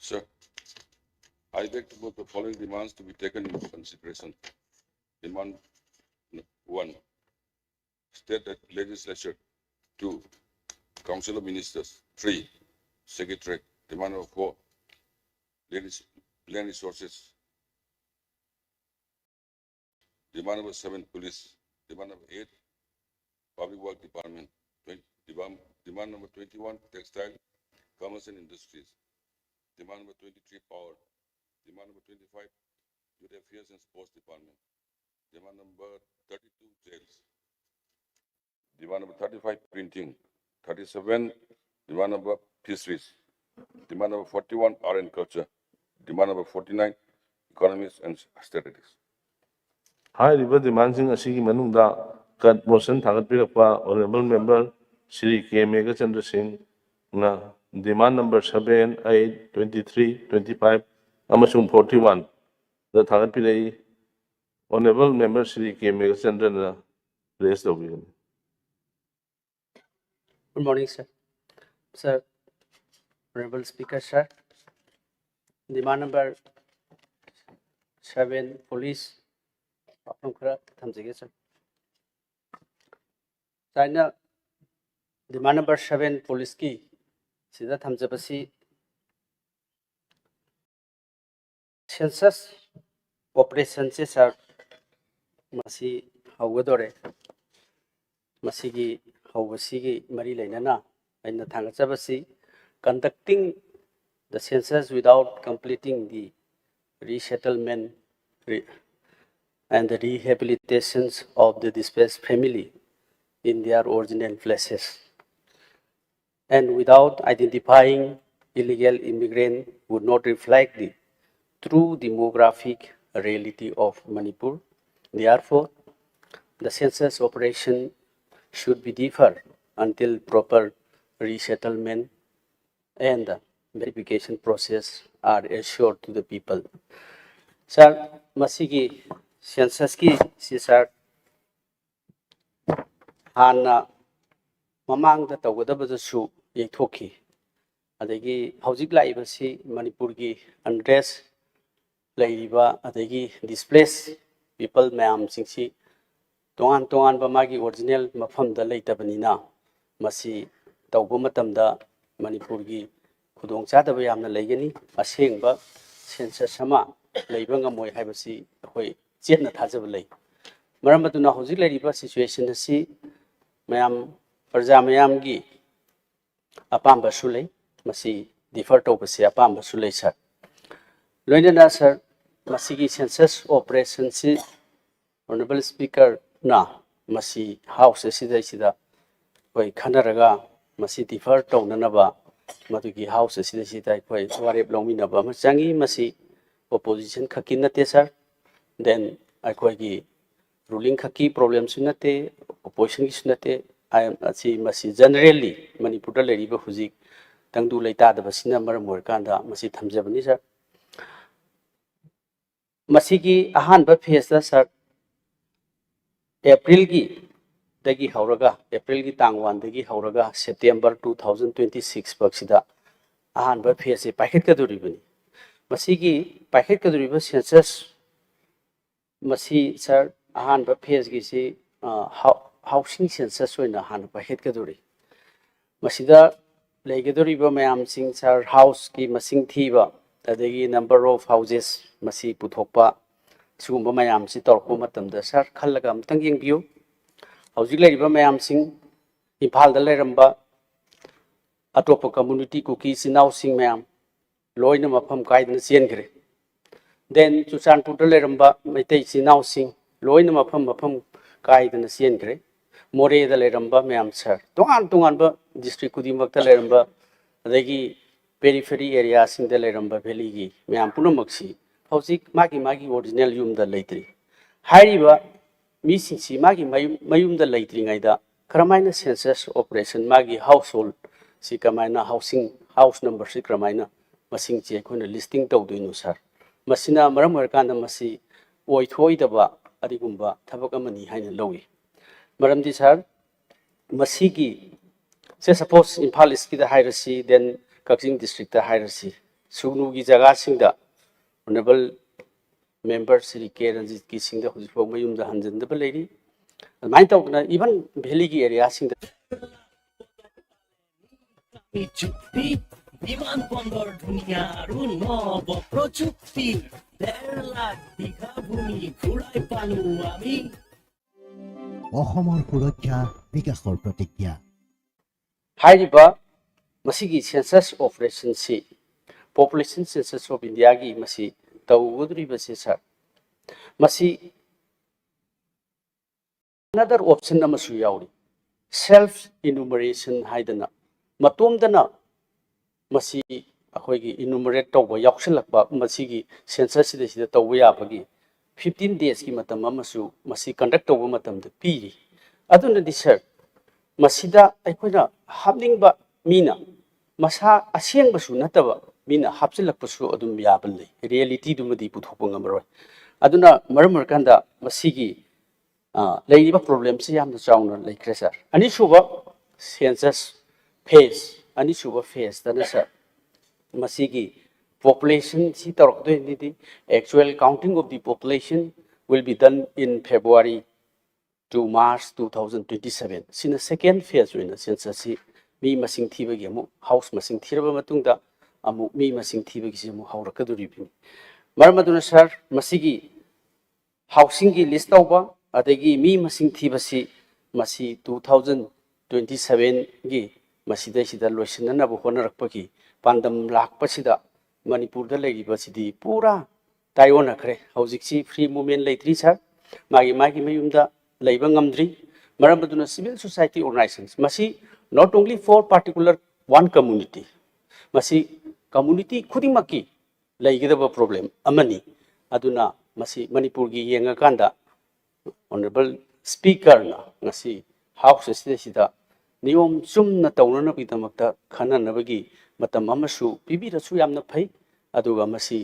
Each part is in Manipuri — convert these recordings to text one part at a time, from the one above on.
Sir, I beg to put the following demands to be taken into consideration. Demand 1, State Legislature. 2, Council of Ministers. 3, Secretariat. Demand number 4, Land Resources. Demand number 7, Police. Demand number 8, Public Work Department. Demand number 21, Textile, Commerce and Industries. Demand number 23, Power. Demand number 25, Youth Affairs and Sports Department. Demand number 32, Jails. Demand number 35, Printing. 37, demand number Fisheries. Demand number 41, Art and Culture. Demand number 49, Economics and Statistics. High-level demands asigi manungda cut motion thangat pirapa honorable member Shri K. Megachandra Singh na demand number 7, 8, 23, 25, amasung 41 the thangat pirai honorable member Shri K. Megachandra na raise the wheel. Good morning, sir. Sir, Honorable Speaker, sir. Demand number 7, Police. Sir. China demand number 7, Police ki. Sida Thamjabasi census operation se sir. Masi Hawadore. Masigi Hawasigi Mari Lainana and the Thangasabasi conducting the census without completing the resettlement and the rehabilitations of the displaced family in their original places, and without identifying illegal immigrants would not reflect the true demographic reality of Manipur. Therefore, the census operation should be deferred until proper resettlement and the verification process are assured to the people. Sir, masigi census ki si sir hana mamang da tawgadabada su yekhoki adagi hojik laiba si Manipur gi unrest laiba adagi displaced people mayam singsi tongan ba magi original mafam da leitabani masi tawba matamda Manipur gi khudong chadaba yamna leigani asengba census sama leiba ngamoi haibasi hoi chetna thajaba lei maram aduna hojik laiba situation asi mayam parja mayam gi apamba sulei masi defer tobasi apamba sulei sir loinana sir masigi census operation si Honorable Speaker na masi house sida hoi khanaraga masi defer tonanaba madugi house sida hoi warep longminaba machangi masi opposition khaki nate sir then akoi gi ruling khaki problem sunate opposition gi sunate I am masi generally Manipur da leriba hujik tangdu leita da basina maram morkanda masi thamjabani sir masigi ahan ba phase da sir April gi dagi hauraga April gi tang 1 dagi hauraga September 2026 baksida ahan ba phase packet ka duribani masigi packet ka duriba census masi sir ahan ba phase gi si housing census oina han packet ka duri masida leigedoriba mayam sing sir house ki masing thiba adagi number of houses masi puthokpa sugumba mayam si torko matamda sir khallaga amtang yengbiu hojik leiba mayam sing Imphal da leiramba atopa community kuki sinau sing mayam loina mafam kaidna siengre then Chusanpur da leiramba maitai sinau sing loina mafam kaidna siengre More da leiramba mayam sir tongan ba district kudimak da leiramba adagi periphery area sing da leiramba valley gi mayam punamaksi hojik magi original yum da leitri hairiba mi singsi magi mayum da leitri ngaida kramaina census operation magi household si kamaina house number si kramaina masing che khona listing tawduinu sir masina maram harkanda masi oithoidaba adigumba thabak amani haina lowi maramdi sir masigi se suppose Imphal is ki da hairasi then Kakjing district da hairasi Sugnugi jaga singda honorable member Sri K Ranjit ki singda hujifo mayum da hanjanda baleri mai tawna even valley ki area singda Chukti বিমানবন্দর দুনিয়ার নব প্রযুক্তি 1.5 লাখ বিঘা ভূমি ঘূৰাই পালো আমি অসমৰ সুৰক্ষা বিকাশৰ প্ৰতিজ্ঞা হাইৰিবা masigi census operation si population census of India gi masi tawudri basi sir masi another option namasu yauri self enumeration haidana matomdana masi akhoi enumerate tawba yauksilakba masigi census sida tawba yabagi 15 days ki matam amasu masi conduct tawba matam da piri aduna di sir masida aikoina hapningba mina masa asyang basu nataba mina hapsilakpasu adum yabal lei reality dumadi puthokpa ngamaroi aduna maramar kanda masigi leiba problem si yamna chauna laikre sir ani suba census phase ani suba phase dana sir masigi population si tarok ni actual counting of the population will be done in February to March 2027 sina second phase wina census si mi masing thibagi amu house masing thiraba matungda amu mi masing thibagi si amu haurakaduribini maramaduna sir masigi housing gi list tawba adagi mi masing thibasi masi 2027 gi masida sida loisinana bu honarakpagi pandam lakpasida manipur da leibasidi pura taiona khre haujiksi free movement leitri sir magi mayumda leiba ngamdri maramaduna civil society organizations masi not only for particular one community masi community khudimaki laigidaba problem amani aduna masi manipur gi yenga kanda honorable speaker na ngasi house sida niyom chumna tawnana bidamakta khananabagi matam amasu pibirasu yamna phai aduga masi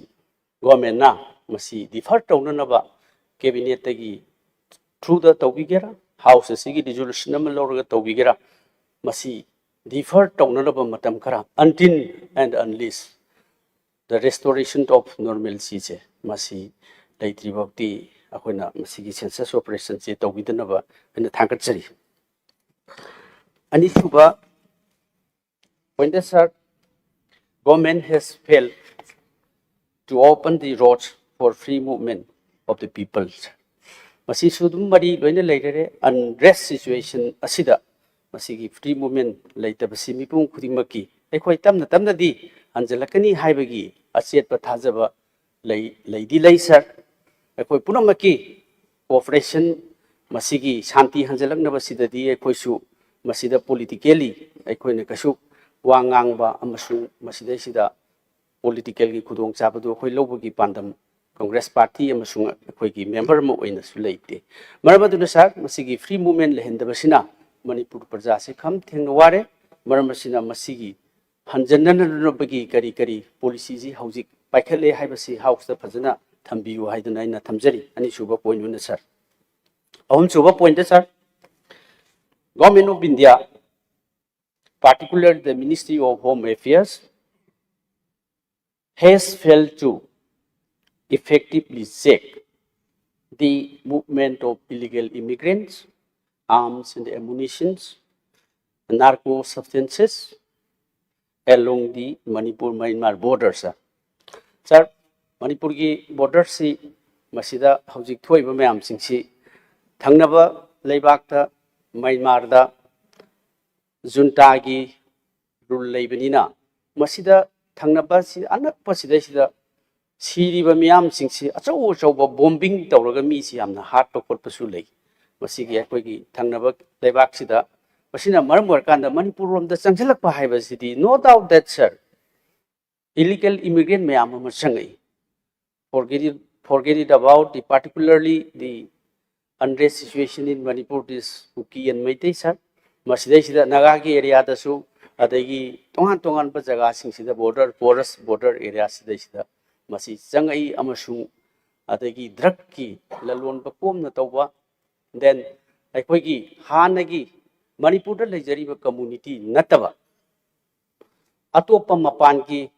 government na masi defer tawnanaba cabinet tagi through the tawbigera house sigi resolution am lorga tawbigera masi defer tawnanaba matam kara until and unless the restoration of normalcy che masi leitri bakti akoina masigi census operation che tawbidanaba ena thangkachari ani suba point sir government has failed to open the roads for free movement of the people masi sudum mari loina leirere unrest situation asida masigi free movement leitabasi mipung khudimaki ekhoi tamna di anjalakani haibagi achetpa thajaba leidi lei sir ekhoi punamaki cooperation masigi shanti hanjalaknaba sidadi ekhoi su masida politically ekhoi ne kasu wangangba amasu masida sida political gi khudong chabadu ekhoi lobagi pandam Congress Party amasung ekhoi gi member mo oina su leite maramaduna sir masigi free movement lehendabasina Manipur Praja se kham thengna ware maramasina masigi hanjananabagi kari policy ji haujik paikhale haibasi house da phajana thambiyu haidana ina thamjari ani suba point una sir ahum suba point sir government of India particularly the Ministry of Home Affairs has failed to effectively check the movement of illegal immigrants arms and ammunition, narco substances along the Manipur-Myanmar borders. Sir, Manipur ki borders si masida haujik thoiba mayam singsi thangnaba leibakta Myanmar da junta gi rule leibanina masida thangnaba si anakpa sida siriba mayam singsi achau bombing tawraga mi si amna heart pa khotpa su lei masigi akoigi thangnaba leibak sida masina maram warkanda Manipur rom da changjalakpa haiba sidi no doubt that sir illegal immigrant mayam ma changai forget it about the particularly the unrest situation in Manipur is Kuki and Meitei sir masida sida nagagi area da su adagi tongan ba jaga sing sida border area sida masi changai amasu adagi drug ki lalon ba komna tawba then aikoigi hanagi Manipur da leijariba community nataba atopa mapan ki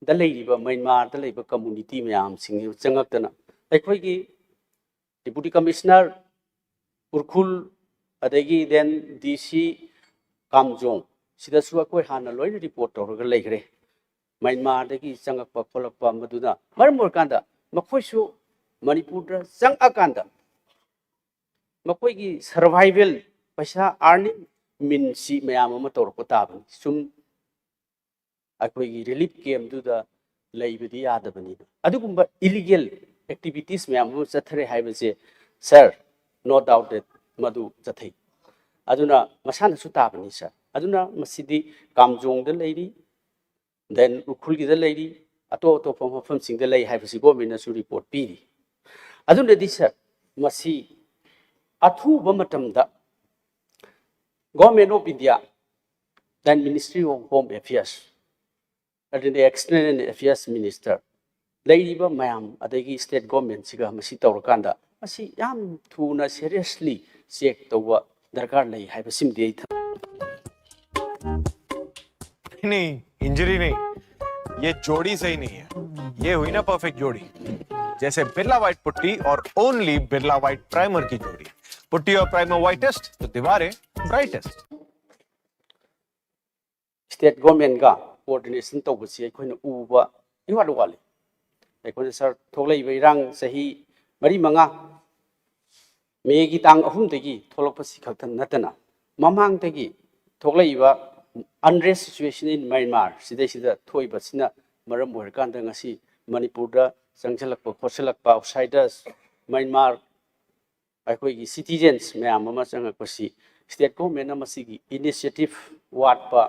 दा लेरिबा म्यांमार दा लेबा कम्युनिटी मैम सिंग चंगक्तना अखोगी डिप्यूटी कमिश्नर उर्खुल अदगी देन डीसी कामजोंग सिदसु अखोय हाना लोइन रिपोर्ट तौरगा लेखरे म्यांमार दगी चंगक्पा खोलक्पा मदुदा मरम ओरकांदा मखोयसु मणिपुर दा चंगअकांदा मखोयगी सर्वाइवल पैसा अर्निंग मीनसी मैम अमा तौरको ताबनी सुम अखोयगी रिलीफ कैम्प दुदा लेबदी यादबनी अदुगुंबा इलीगल एक्टिविटीज मैम अमा चथरे हाइबसे सर नो डाउट दैट मदु चथै अदुना मसाना सु ताबनी सर अदुना मसिदी कामजोंग द लेरी देन उखुलगी द लेरी अतो अतो फम सिंग द लेई हाइबसी गवर्नमेंट सु रिपोर्ट पीरी अदुना दि सर मसी अथुब मतमदा गवर्नमेंट ऑफ इंडिया देन मिनिस्ट्री ऑफ होम अफेयर्स अदुना एक्सटर्नल अफेयर्स मिनिस्टर लेरीबा मैम अदगी स्टेट गवर्नमेंट सिगा मसी तौरकांदा मसी याम थुना सीरियसली चेक तौबा दरकार लई हाइबसिम दे नहीं इंजरी नहीं, ये जोड़ी सही नहीं है। ये हुई ना परफेक्ट जोड़ी, जैसे बिरला व्हाइट पुट्टी और ओनली बिरला व्हाइट प्राइमर की जोड़ी। पुट्टी और प्राइमर व्हाइटेस्ट तो दीवारें ब्राइटेस्ट। स्टेट गवर्नमेंट का कोऑर्डिनेशन तौबसी अखोइना उबा इवाद वाले अखोइना सर थोलैबा इरांग सही मरी मंगा मेगी तांग अहुमदगी थोलकपसी खक्तन नतना ममांगदगी थोलैबा अनरेस्ट सिचुएशन इन म्यांमार सिदा थोइबसिना मरम ओरकांदा ngasi मणिपुरदा चंगचलकपा खोसलकपा आउटसाइडर्स म्यांमार अखोइगी सिटीजन्स मैम अमा चंगकपसी स्टेट गवर्नमेंट अमसिगी इनिशिएटिव वाटपा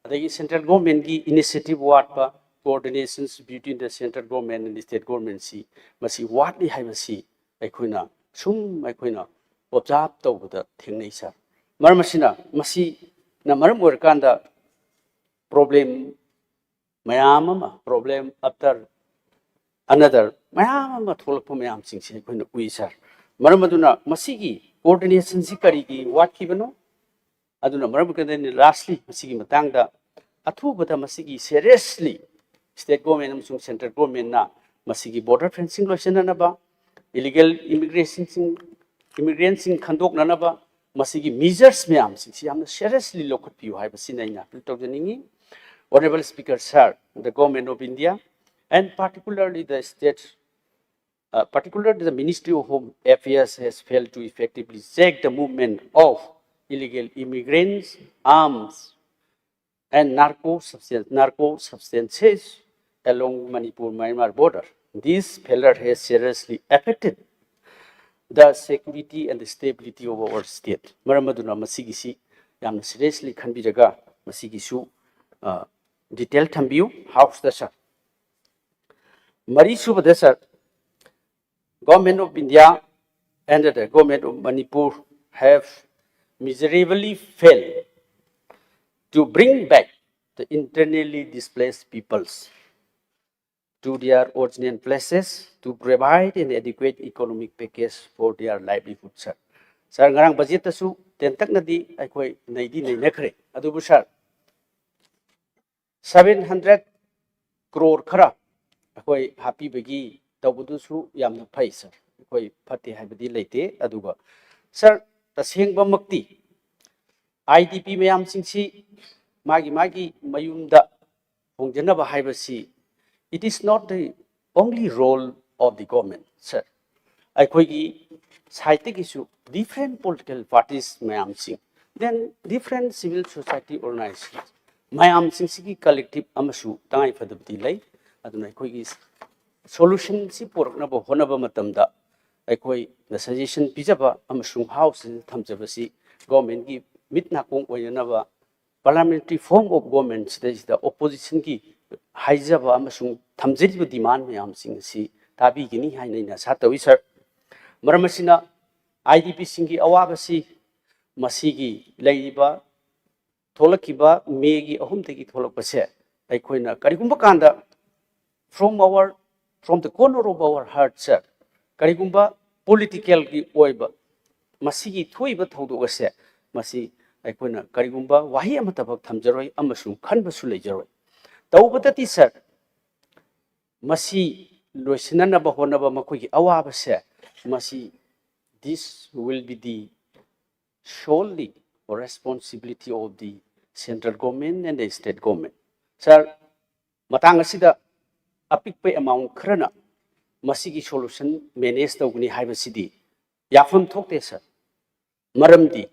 अदगी सेंट्रल गवर्नमेंट की इनिशिएटिव वाटपा coordinations between the central government and the state government सी मसी वाटली हाइबसी अखोइना सुम अखोइना ऑब्जर्व तौबदा थेंगनै सर मरमसिना मसी ना मरम ओरकांदा प्रॉब्लम मैम अमा प्रॉब्लम आफ्टर अनदर मैम अमा थोलकपा मैम सिंगसे अखोइना उइ सर मरम अदुना मसीगी कोऑर्डिनेशन सी करीगी वाटखिबनो अदुना मरम कदन लास्टली मसीगी मतंगदा अथुबदा मसीगी सीरियसली स्टेट गवर्नमेंट अमसुंग सेंट्रल गवर्नमेंट ना मसीगी बॉर्डर फेंसिंग लोइसननबा इलीगल इमिग्रेंट्स खंदोकननबा मसीगी मेजर्स मैम सिंगसी यामना सीरियसली लोखत्पियु हाइबसिनैना तौजनिंगी Honorable Speaker Sir, the Government of India and particularly the state, particularly the Ministry of Home Affairs has failed to effectively check the movement of illegal immigrants, arms, and narco substances along Manipur-Myanmar border. This failure has seriously affected the security and the stability of our state. Maramaduna masigisi yamna seriously khanbiraga masigisu detail thambiu house the sir. Mari subada sir, Government of India and the Government of Manipur have miserably failed to bring back the internally displaced peoples to their original places to provide an adequate economic package for their livelihood, sir. Sir, ngarang budget tasu tentak na di ay koy naidi na nakre. Adubo sir, 700 crore khara akoy happy bagi tawbudu su yam na phay sir. Akoy phati haibadi leite aduga. Sir, taseng ba makti IDP mayam singsi magi mayumda hongjana ba haibasi. It is not the only role of the government, sir. I koigi scientific issue different political parties mayam sing, then different civil society organizations mayam sing sigi collective amasu tangai fadabdi lay aduna koigi solution si porokna ba hona ba matamda I koi the suggestion pijaba amasung house thamjabasi government ki mitna kong oyana ba parliamentary form of government that is the opposition ki haijaba amasung thamjeriba demand mayam sing si tabi gini haina satawi sir maramasina IDP singi awabasi masigi leiba tholakiba megi ahumtegi tholakpase aikoina karigumba kanda from the corner of our heart sir karigumba political ki oiba masigi thoiba thodogase masi aikoina karigumba wahi amatabak thamjaroi amasung khanbasu leijaroi tawbadati sir masi loisinanaba honaba makoigi awaba se masi this will be the solely responsibility of the central government and the state government. Sir, matang asida apikpe amount khrana masigi solution manage tawgni haibasidi yafam thokte sir. Maramdi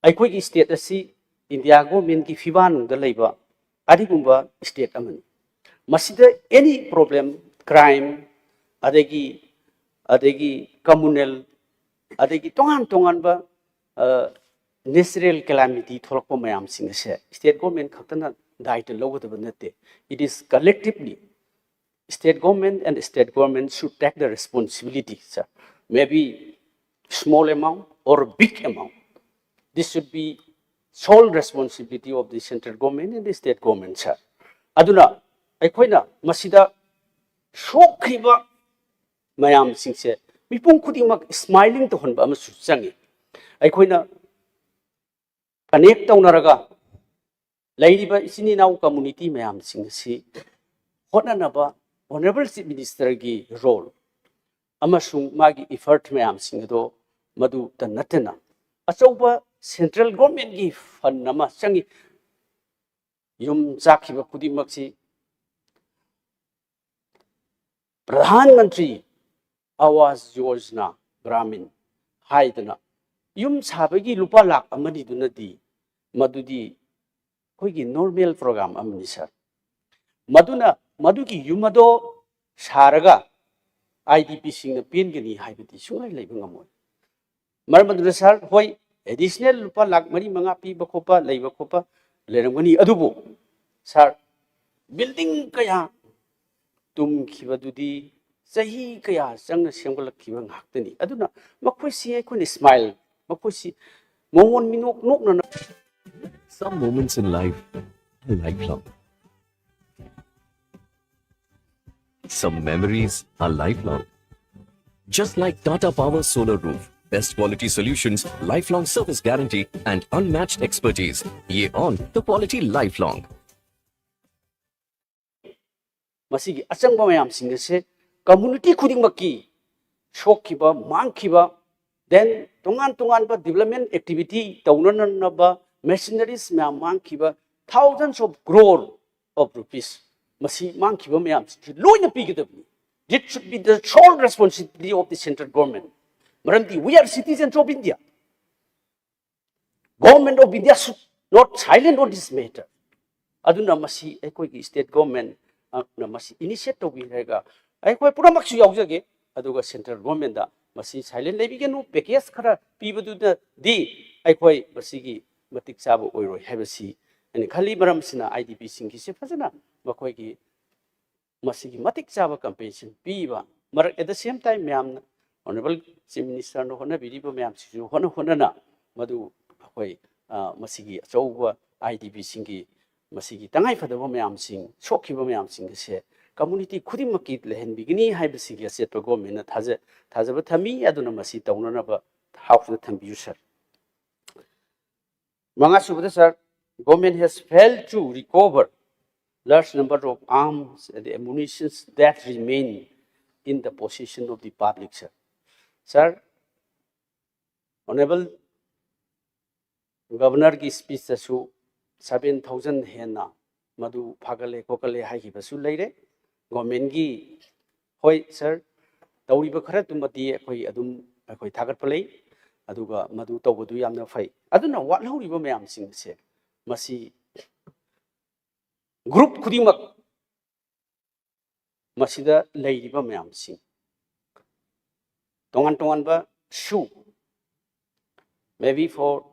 aikoigi state asi India government ki fiban da leiba adigumba state amani. Masida any problem crime adegi communal adegi tongan ba natural calamity tholakpa mayam sing se state government khatana daita logotaba nate. It is collectively state government and state government should take the responsibility, sir. Maybe small amount or big amount. This should be sole responsibility of the central government and the state government, sir. Aduna aikoina masida shokriba mayam sing se mipung khudimak smiling to honba amasu changi aikoina connect taunaraga lairiba isini nau community mayam sing si honanaba honorable chief minister gi role amasung magi effort mayam sing do madu ta natena achauba central government gi fund nama changi yum zakhiba kudimak si Pradhanmantri Awas Yojana Gramin haidana yum sabagi lupa lak amani dunadi madudi koigi normal program amani sir maduna madugi yumado saraga IDP sing na pin gani haibati sungai leibang amoy marmaduna sir hoi additional lupa lak mari manga pi bakopa leiba kopa lerangani adubo sir building kaya tum khibadudi sahi kaya changna semgalak khiba ngaktani aduna makhoi si aikoi smile makhoi si momon minok nok na Some moments in life are lifelong. Some memories are lifelong. Just like Tata Power Solar Roof, best quality solutions, lifelong service guarantee, and unmatched expertise. Ye on the quality lifelong. masigi achangba mayam singase community khuding makki shokhiba mangkhiba then tongan ba development activity taunana ba machineries mayam mangkhiba thousands of crore of rupees masi mangkhiba mayam loina pigidabni. It should be the sole responsibility of the central government. Maramdi we are citizens of India. Government of India should not silent on this matter. Aduna masi ekoi state government na masi initiative birega aikoi pura maksu yaujage aduga central government da masi silent lebigenu package khara pibadu da di aikoi masigi matik chaba oiroi habasi ani khali maram sina IDP singki se phajana makoi gi masigi matik chaba compensation piba mar at the same time myam honorable chief minister no hona biriba myam siju hona na madu akoi masigi achouba IDP singki masigi tangai fadaba mayam sing sokhiba mayam sing se community khudimaki lehen bigini haibasigi se to government thajaba thami aduna masi taunana ba house thambiu sir manga subada sir government has failed to recover large number of arms and ammunition that remain in the possession of the public sir. Sir, honorable governor ki speech su 7,000 hena madu phagale kokale haihi basu leire government gi hoi sir tawriba khara tumati akoi adum akoi thagat palei aduga madu tawbadu yamna fai aduna wat horiba mayam sing se masi group khudimak masida leiriba mayam sing tongan ba shoe maybe for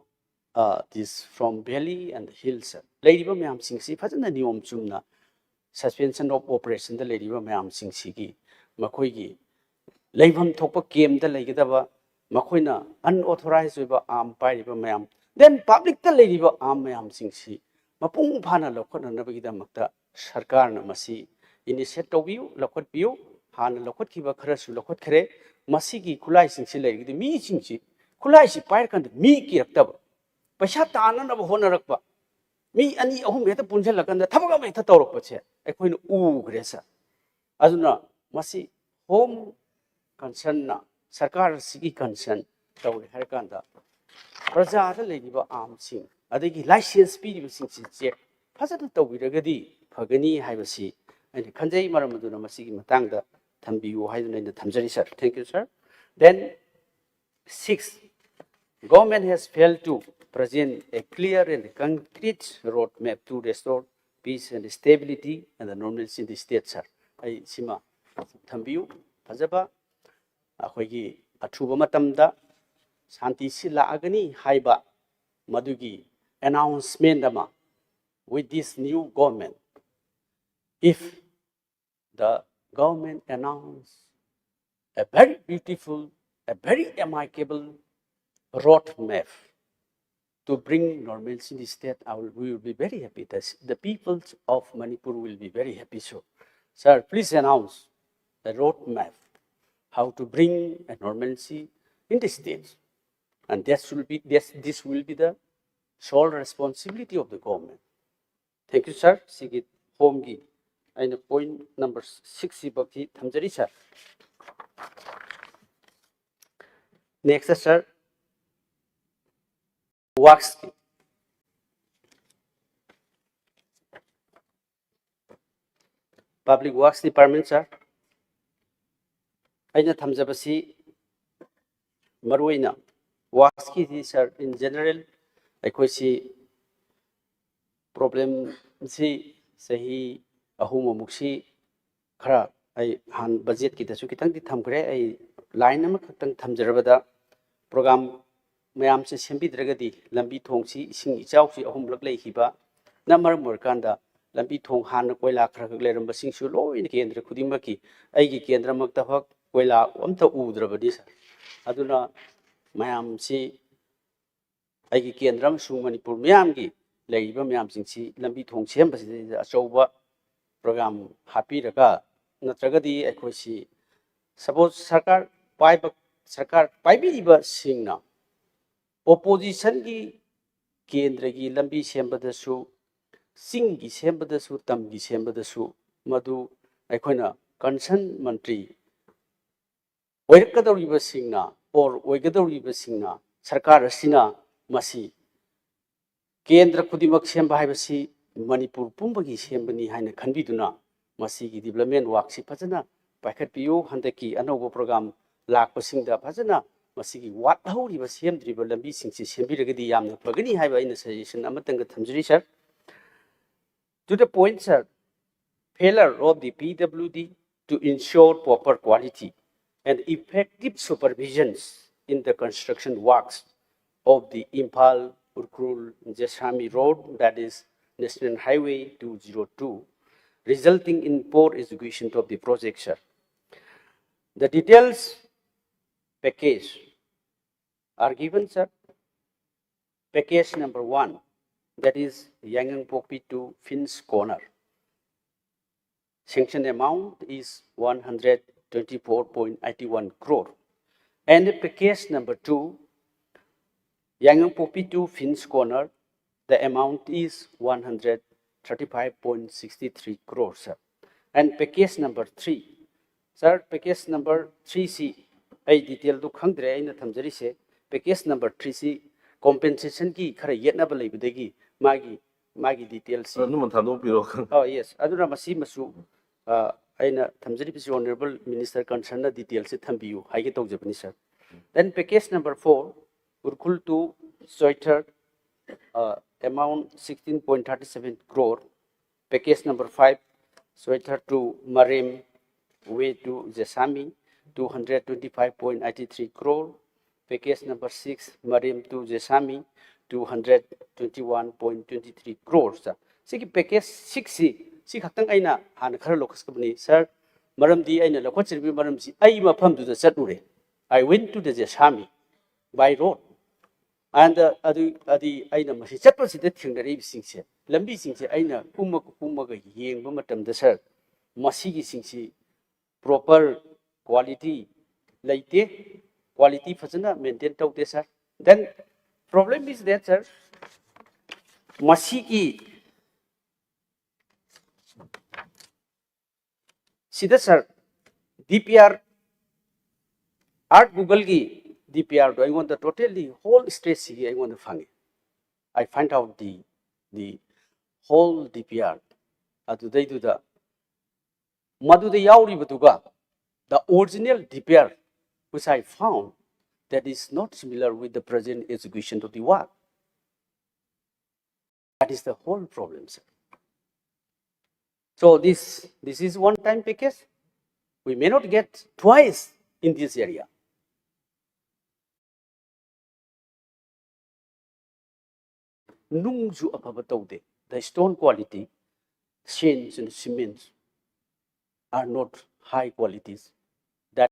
this from belly and hills leiriba mayam sing si phajana niyom chumna suspension of operation the leiriba mayam sing si gi makoi gi leibam thokpa kem da leigidaba makoina unauthorized oiba arm pairiba mayam then public the leiriba arm mayam sing si mapung phana lokhona nabagida makta sarkar na masi initiate tobiu lokhot piu hana lokhot kiba khara su lokhot khare masi gi khulai sing si leigidi mi sing si khulai si pair kan mi ki raktaba paisa tana na hona rakpa mi ani ahum heta punjal lakan da thabaga mai tha torok pache ekhoin u gresa aduna masi home concern na sarkar sigi concern tawri har kanda praja da legiba am sing adagi license pi di sing che phajana tawiragadi phagani haibasi ani khanjai maramaduna masigi matangda thambiyu haiduna ina thamjari sir. Thank you sir. Then 6, government has failed to present a clear and concrete roadmap to restore peace and stability and the normalcy in the state, sir. I sima thambiyu fajaba akhoi athuba matamda shanti sila agani haiba madugi announcement ama with this new government. If the government announce a very beautiful, a very amicable roadmap to bring normalcy in the state, we will be very happy. The people of Manipur will be very happy. So, sir, please announce the roadmap how to bring a normalcy in the state, and this will be the sole responsibility of the government. Thank you, sir. Sigit Homgi. And point number 6 bakti thamjari, sir. Next, sir. Works. Public Works Department, sir. Aina thamjabasi maruina works ki sir in general aikoi si problem si sahi ahum muksi khara ai han budget ki dasu kitang di thamkre ai line ama khatang thamjarabada program mayam se sembi dragadi lambi thongsi ising ichau si ahum lak lei hiba namar morkanda lambi thong han koila khara khak leram basing su loi ni kendra khudimba ki ai gi kendra makta hak koila amta udrabadi sir aduna mayam si ai gi kendram su Manipur mayam gi leiba mayam sing si lambi thong sem basi achauba program happy raga natragadi aikoi si suppose sarkar paibi ba singna opposition gi kendra gi lambi sembadasu sing gi sembadasu tam gi sembadasu madu aikoina concern mantri oirakadoriba singna or oigadoriba singna sarkar asina masi kendra kudimak semba haibasi Manipur pumbagi sembani haina khanbiduna masi gi development work si phajana paikhat piu handaki anobo program lakpasingda phajana masi gi wat horiba semdriba lambi singsi sembiragadi yamna phagani haiba ina suggestion amatanga thamjari sir. To the point, sir, failure of the PWD to ensure proper quality and effective supervisions in the construction works of the Imphal Urkrul Jesami Road, that is National Highway 202, resulting in poor execution of the project, sir. The details package are given, sir. Package number 1, that is Yangang Pokpi to Finn's Corner. Sanction amount is 124.81 crore. And package number 2, Yangang Pokpi to Finn's Corner, the amount is 135.63 crore, sir. And package number 3, sir, package number 3C, I detail to khangdre aina thamjari se, package number 3C, compensation ki khara yetna ba leibadagi magi details. Oh yes, aduna masi masu aina thamjari bisi honorable minister concerned details se thambiyu haige tawjabani sir. Then package number 4, Urkul to Soiter, amount 16.37 crore. Package number 5, Soiter to Marim way to Jesami, 225.83 crore. Package number 6, Marim to Jesami, 221.23 crores. Siki package 6 si khaktang aina han khara lokas kabni sir maram di aina lokot sirbi maram si ai mafam du da chature. I went to the Jesami by road and adi aina masi chatpa si da thingdari singse lambi singse aina umma ga yengba matam da sir masi gi singsi proper quality laite quality fazana maintain tawte sir. Then problem is that, sir, masiki sida sir DPR art Google gi DPR do I want the totally whole state si I want the funny. I find out the whole DPR. Adu they do the Madu the Yauri Batuga, the original DPR, which I found that is not similar with the present execution to the work. That is the whole problem, sir. So this is one-time package. We may not get twice in this area. Nungju apabataude. The stone quality, chains and cements are not high qualities. That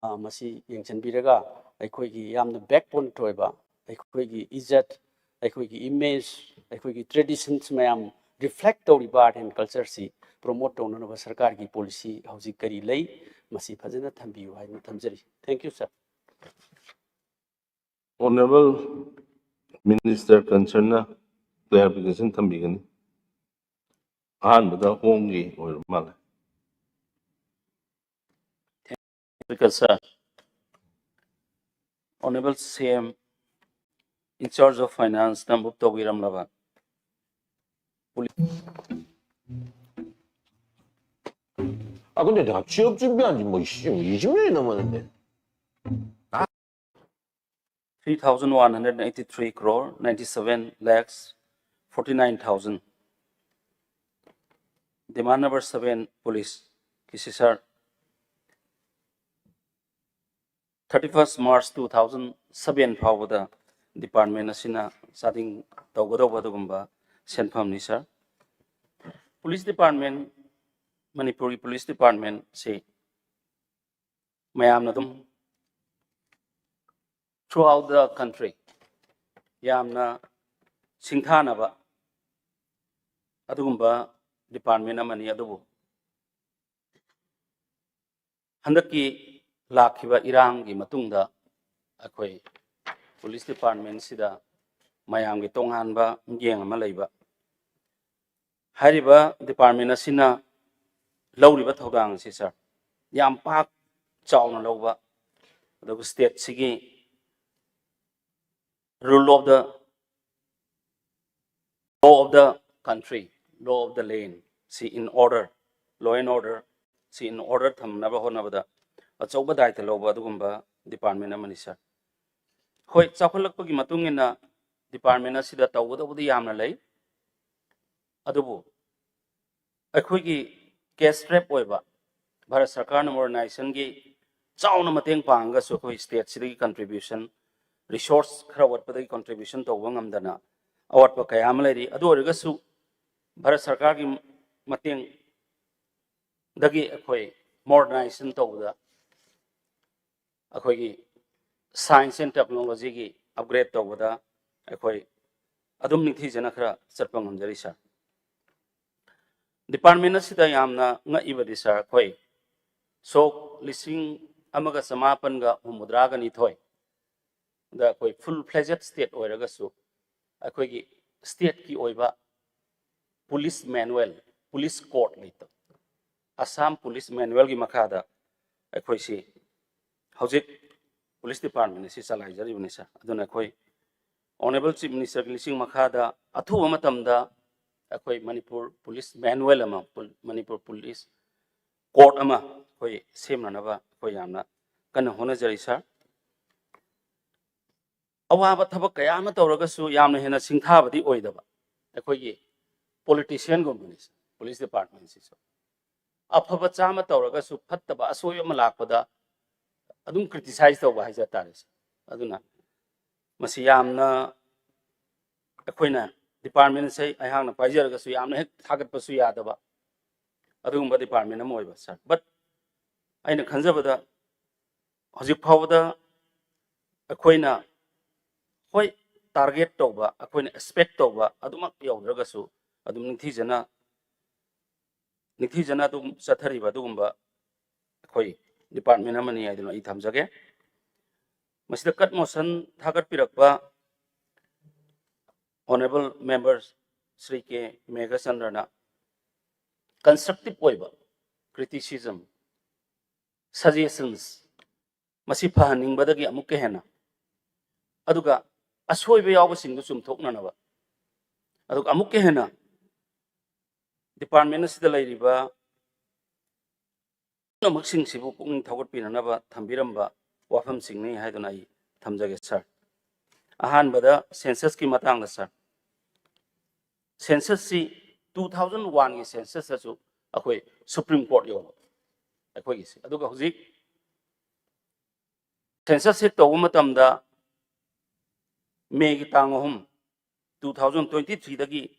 masi yengchanbiraga aikoigi yamna backbone toiba aikoigi ijat aikoigi image aikoigi traditions mayam reflect tawriba art and culture si promote tawna sarkar gi policy hauji kari lei masi phajana thambiyu haina thamjari. Thank you, sir. Honorable Minister concerned clarification thambigani. Ahanbada hongi or male. Because Honorable CM in charge of finance, Nambuk Togiram Lava. 아 근데 나 취업 준비한 지뭐 20년이 넘었는데. 3,183 crore, 97 lakhs, 49,000. Demand number 7, police. Kisi sir. 31st March 2007 fawada department asina starting tawgadawada senfam ni sir. Police department, Manipuri Police Department say mayam nadum throughout the country yamna singthanaba adugumba department amani adubu handaki lakhiba irang gi matungda akhoi police department sida mayam gi tonghanba yeng ama leiba hariba department asina lawriba thodang si sir yam pak chawna lawba the state sigi rule of the law of the country, law of the land, see in order, law and order, see in order tham naba ho nabada achauba daita loba adugumba department amani sir hoi chakhulakpagi matungina department asida tawgadabudi yamna lei adubu akhoigi case trap oiba Bharat Sarkar modernization gi chauna mateng panga so khoi state sidagi contribution resource khara watpadagi contribution to wangamdana awatpa kayam leri adu origasu Bharat Sarkar gi mateng dagi akhoi modernization to da akhoi gi science and technology gi upgrade to da akhoi adum ningthi jana khara chatpa ngamjari sir department asida yamna nga ibadi sir akhoi so listing amaga samapan ga humudraga ni thoi da koi full fledged state oiraga su akoi gi state ki oiba police manual police court lito Assam police manual gi makada akoi si hojik police department si salai jari unisa aduna akoi honorable chief minister gi lising makada athu matamda akoi Manipur police manual ama Manipur police court ama koi semna naba koi yamna kana hona jari sir awaba thabak kaya ma tawragasu yamna hena singthabadi oidaba akhoi politician company police department si afaba chama tawragasu phattaba asoy ma lakpada adum criticize tawba haja taris aduna masi yamna akhoina department say ayhangna pajaragasu yamna hek thagat pasu yadaba adugumba department am oiba sir but aina khanjabada hojik phawda akhoina hoi target tauba akoina expect tauba adumak yaudragasu adum nithijana adum chathariba adugumba akoi department amani aiduna I thamjage masida cut motion thagat pirakba honorable members Sri K Meghachandrana constructive oiba criticism suggestions masi fahanningbadagi amukke hena aduga asoibe yawbasingdu chumthoknanaba aduga amukke hena department asida lairiba namaksinsibu pukning thawgatpinanaba thambiramba wafamsingni haiduna I thamjage sir ahanbada census ki matangda sir census si 2001 ki census asu akoi supreme court yo akoi gi aduga hujik census hek tawu matamda May ki tangahum 2023 dagi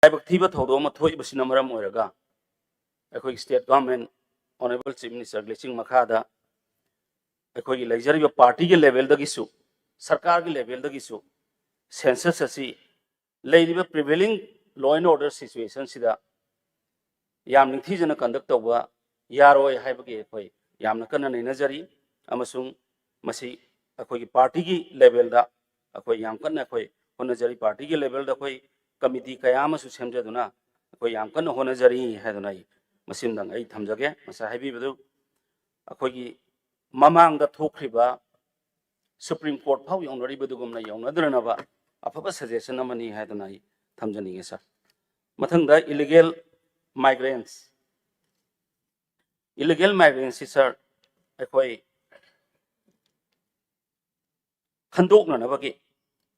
aibak thiba thodo ma thoi basina maram oiraga akoi state government honorable chief minister glitching makhada akoi gi leisure party ke level dagi su sarkar ke level dagi su census asi leiriba prevailing law and order situation sida yam ningthijana conduct tawba yaroi haibagi akoi yamna kana ninajari amasung masi akoi gi party ki level da akoi yam kana akoi honajari party ki level da akoi committee kayama su semjaduna akoi yam kana honajari haiduna I masimdang ai thamjage masa haibi bedu akoi gi mamang da thokriba supreme court phau yonari bedugumna yonadranaba afaba suggestion amani haiduna I thamjani sir mathangda illegal migrants sir akoi khandokna nabagi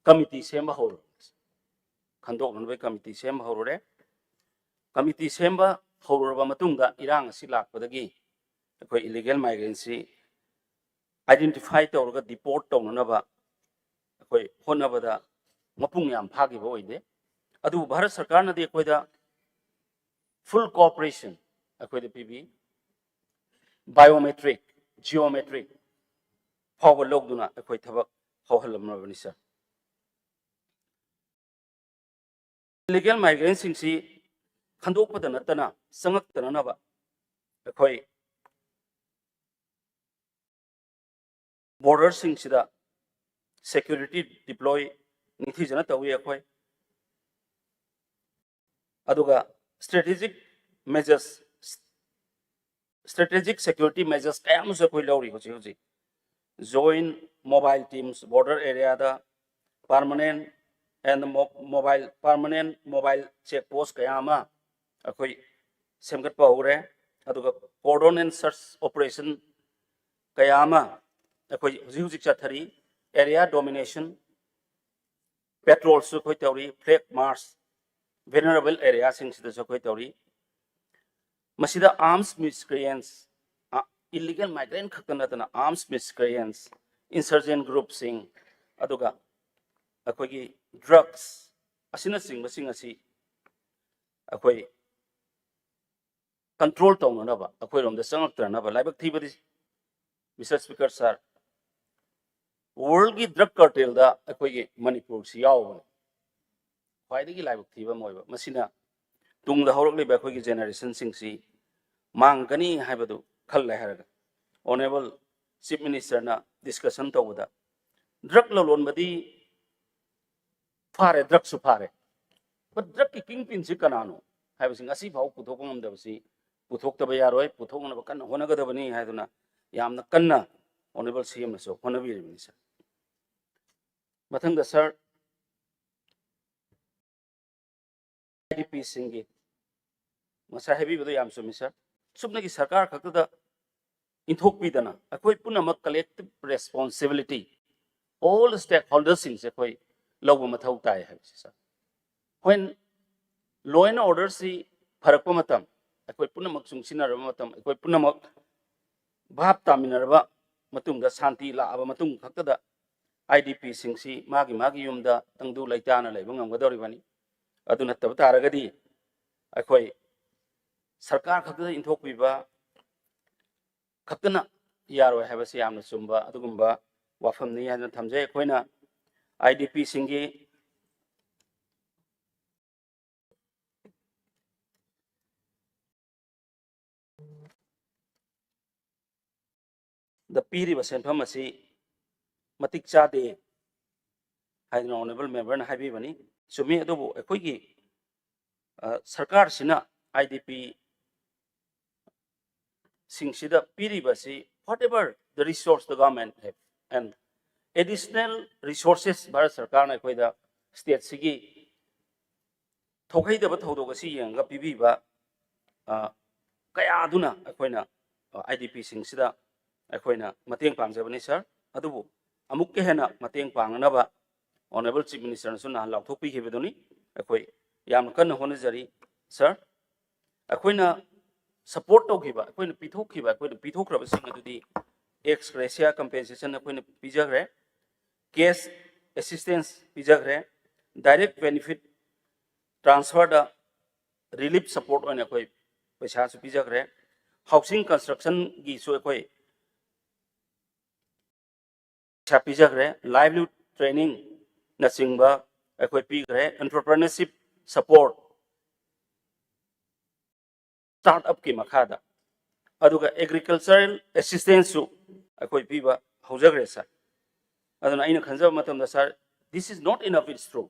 committee semba horo khandokna nabagi committee semba horore committee semba hororaba matungda irang asi lakpadagi akoi illegal migrants identify tawraga deport tawnanaba akoi honabada mapung yam phagiba oide adu bharat sarkar na de akoida full cooperation akoida PB biometric geometric power logduna akoi thabak hawhalamnabani sir illegal migrants singsi khandokpada natana sangaktana naba akoi border singsida security deploy nithijana tawi akoi aduga strategic security measures kayamusa koi lawri hoji join mobile teams border area da permanent mobile check post kayama akoi semgat pa hore aduga cordon and search operation kayama akoi hujik chathari area domination patrol su koi tawri flag march vulnerable areas sing sida su koi tawri masida arms miscreants illegal migrant khaktanatana arms miscreants insurgent groups sing aduga akoi gi drugs asina sing asi akoi control tawnanaba akoi romda sangaktanaba laibak thibadi Mr. Speaker sir world gi drug cartel da akoi gi Manipur si yaw khwaidagi laibak thiba moiba masina tungda hawrakliba akoi gi generation singsi mangani haibadu khalle haraga honorable chief minister na discussion tawda drug lolon badi fare drug su fare but drug ki kingpin si kanano haibasing asi phau puthok ngamdabasi puthok yaroi puthokna kan honagadabani haiduna yamna kanna honorable CM na so honabiribani sir mathangda sir IDP singi masa hebi bedo yam so sir subna ki sarkar khakta inthok pidana akoi punama collective responsibility all stakeholders sing se koi lobu mathau tai hai sir when law and order si pharakpa matam akoi punamak sungsinaraba matam akoi punamak bhap taminaraba matungda shanti laaba matung khakta IDP singsi magi yumda tangdu laitana laiba ngamgadoribani aduna tabataragadi akoi sarkar khakta inthok piba khakna yaroi habasi yamna chumba adugumba wafamni yana thamjai koina IDP singi the piriba senfam asi matik chade haidna honorable member na habi bani sumi adobo ekoi sarkar sina IDP singsida piriba si whatever the resource the government have and additional resources Bharat Sarkar na ekoi da state sigi thokai da bathodo gasi yanga pibiba kaya aduna ekoi na IDP singsida ꯑꯩꯈꯣꯏꯅ ꯃꯇꯦꯡ ꯄꯥꯡꯖꯕꯅꯤ ꯁꯔ ꯑꯗꯨꯕꯨ ꯑꯃꯨꯛꯀ ꯍꯦꯟꯅ ꯃꯇꯦꯡ ꯄꯥꯡꯅꯕ ꯑꯣꯅꯔꯦꯕꯜ ꯆꯤꯐ ꯃꯤꯅꯤꯁꯇꯔꯅꯁꯨ ꯅꯍꯥꯟ ꯂꯥꯎꯊꯣꯛꯄꯤꯈꯤꯕꯗꯨꯅꯤ ꯑꯩꯈꯣꯏ ꯌꯥꯝꯅ ꯀꯟꯅ ꯍꯣꯠꯅꯖꯔꯤ ꯁꯔ ꯑꯩꯈꯣꯏꯅ ꯁꯄꯣꯔꯠ ꯇꯧꯈꯤꯕ ꯑꯩꯈꯣꯏꯅ ꯄꯤꯊꯣꯛꯈ꯭ꯔꯕꯁꯤꯡ ꯑꯗꯨꯗꯤ ꯑꯦꯛꯁ ꯒ꯭ꯔꯦꯁꯤꯌꯥ ꯀꯝꯄꯦꯟꯁꯦꯁꯟ ꯑꯩꯈꯣꯏꯅ ꯄꯤꯖꯈ꯭ꯔꯦ ꯀꯦꯁ ꯑꯦꯁꯤꯁꯇꯦꯟꯁ ꯄꯤꯖꯈ꯭ꯔꯦ ꯗꯥꯏꯔꯦꯛ ꯕꯦꯅꯤꯐꯤꯠ ꯇ꯭ꯔꯥꯟꯁꯐꯔꯗ ꯔꯤꯂꯤꯐ ꯁꯄꯣꯔꯠ ꯑꯣꯏꯅ ꯑꯩꯈꯣꯏ ꯄꯩꯁꯥꯁꯨ ꯄꯤꯖꯈ꯭ꯔꯦ ꯍꯥꯎꯁꯤꯡ ꯀꯟꯁꯇ꯭ꯔꯛꯁꯟꯒꯤꯁꯨ ꯑꯩꯈꯣꯏ pizagre livelihood training na singba ekoi pigre entrepreneurship support startup ki makhada aduga agricultural assistance su ekoi piba haujagre sa aduna aina khanjaba matam da sir this is not enough, it's true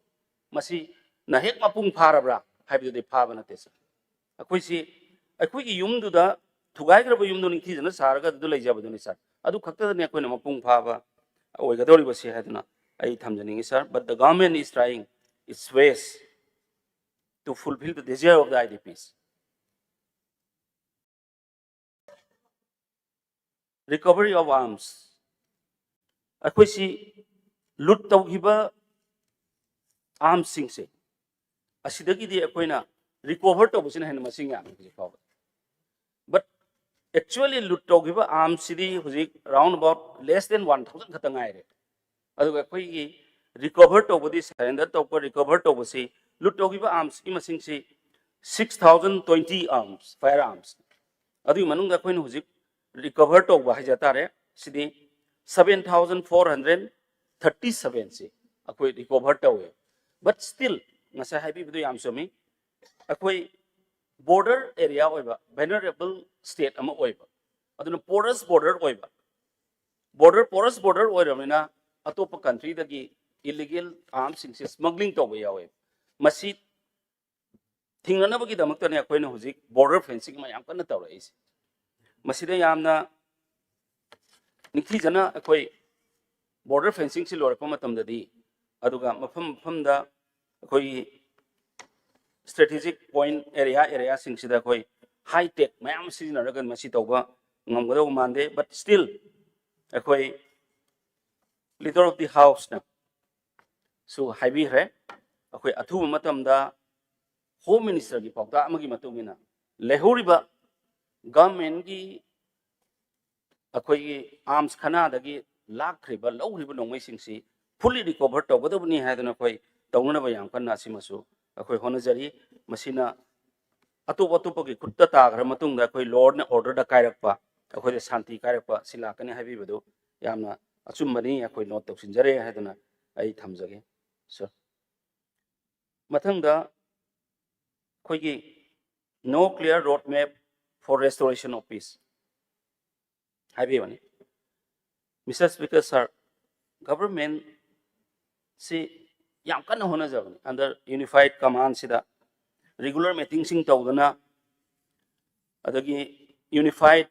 masi na hek mapung pharabra haibu de phaba na te sa ekoi si ekoi gi yum du da thugai gra ba yum du ningthi jana sarga du leijaba du ni sir adu khakta ne ekoi na mapung phaba but the government is trying its ways to fulfill the desire of the IDPs. Recovery of arms. I see loot taugiba arms sing se. Asidagi di akoina recover to busin hen masing ya. But actually loot taugiba arms city was around about less than 1,000 khatangai. अदुगा कोई recover to body surrender to recover to body loot to give arms imasing si 6,020 arms firearms adu manunga koin huzik recover to ba hajatare sidi 7,437 si akoi recover to but still ngasa happy bidu yam somi akoi border area oiba vulnerable state ama oiba aduna porous border oiba porous border oiramina atop country dagi illegal arms smuggling to ba yawe masi thingana bagi damakta ne akoina huzik border fencing ma yam kana tawra is masida yamna nikhi jana akoi border fencing si lor pa matam dadi aduga mafam da akoi strategic point area sing sida akoi high tech mayam sizinaragan masi tawba ngamgado mande but still akoi leader of the house na so haibi re akoi athu matam da home minister gi pawta amagi matungina lehuriba government gi akoi arms khana dagi lakriba lawriba nongmai singsi fully recover to godobni haiduna koi tawna ba yam kanna simasu akoi honajari masina atu gi kutta ta gra matung da koi lord na order da kairakpa akoi de shanti kairakpa sila kane haibi bedu yamna achumani akoi note toksinjare haiduna ai thamjage sir mathangda koi no clear roadmap for restoration of peace haibi bani Mr. Speaker sir government see yam kana hona jabani under unified command sida regular meeting sing tawdana adagi unified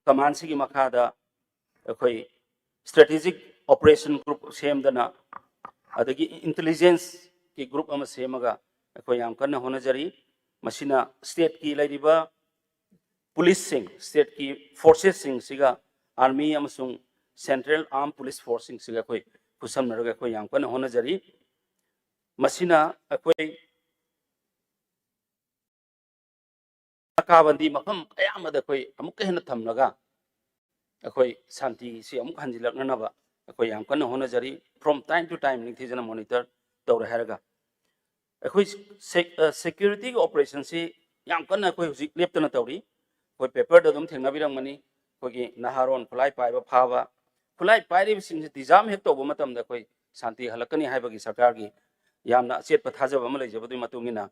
command sigi makada akoi strategic operation group semdana adagi intelligence ki group ama semaga akoi yam kana hona jari masina state ki laidiba police sing state ki forces sing siga army amasung central armed police force sing siga koi kusam naraga koi yam kana hona jari masina akoi akabandi mafam ayamada koi amukka hena thamnaga akoi santi si amuk hanjilakna ba akoi yam kana hona jari from time to time ning thijana monitor tawra haraga akoi security operation si yam kana akoi hujik leptana tawri koi paper da dum thengna birang mani koi naharon khulai paiba phaba khulai pairi sing tizam hek to boma tam da koi santi halakani hai bagi sarkar gi yamna achet pathaja bama lei jabadu matungina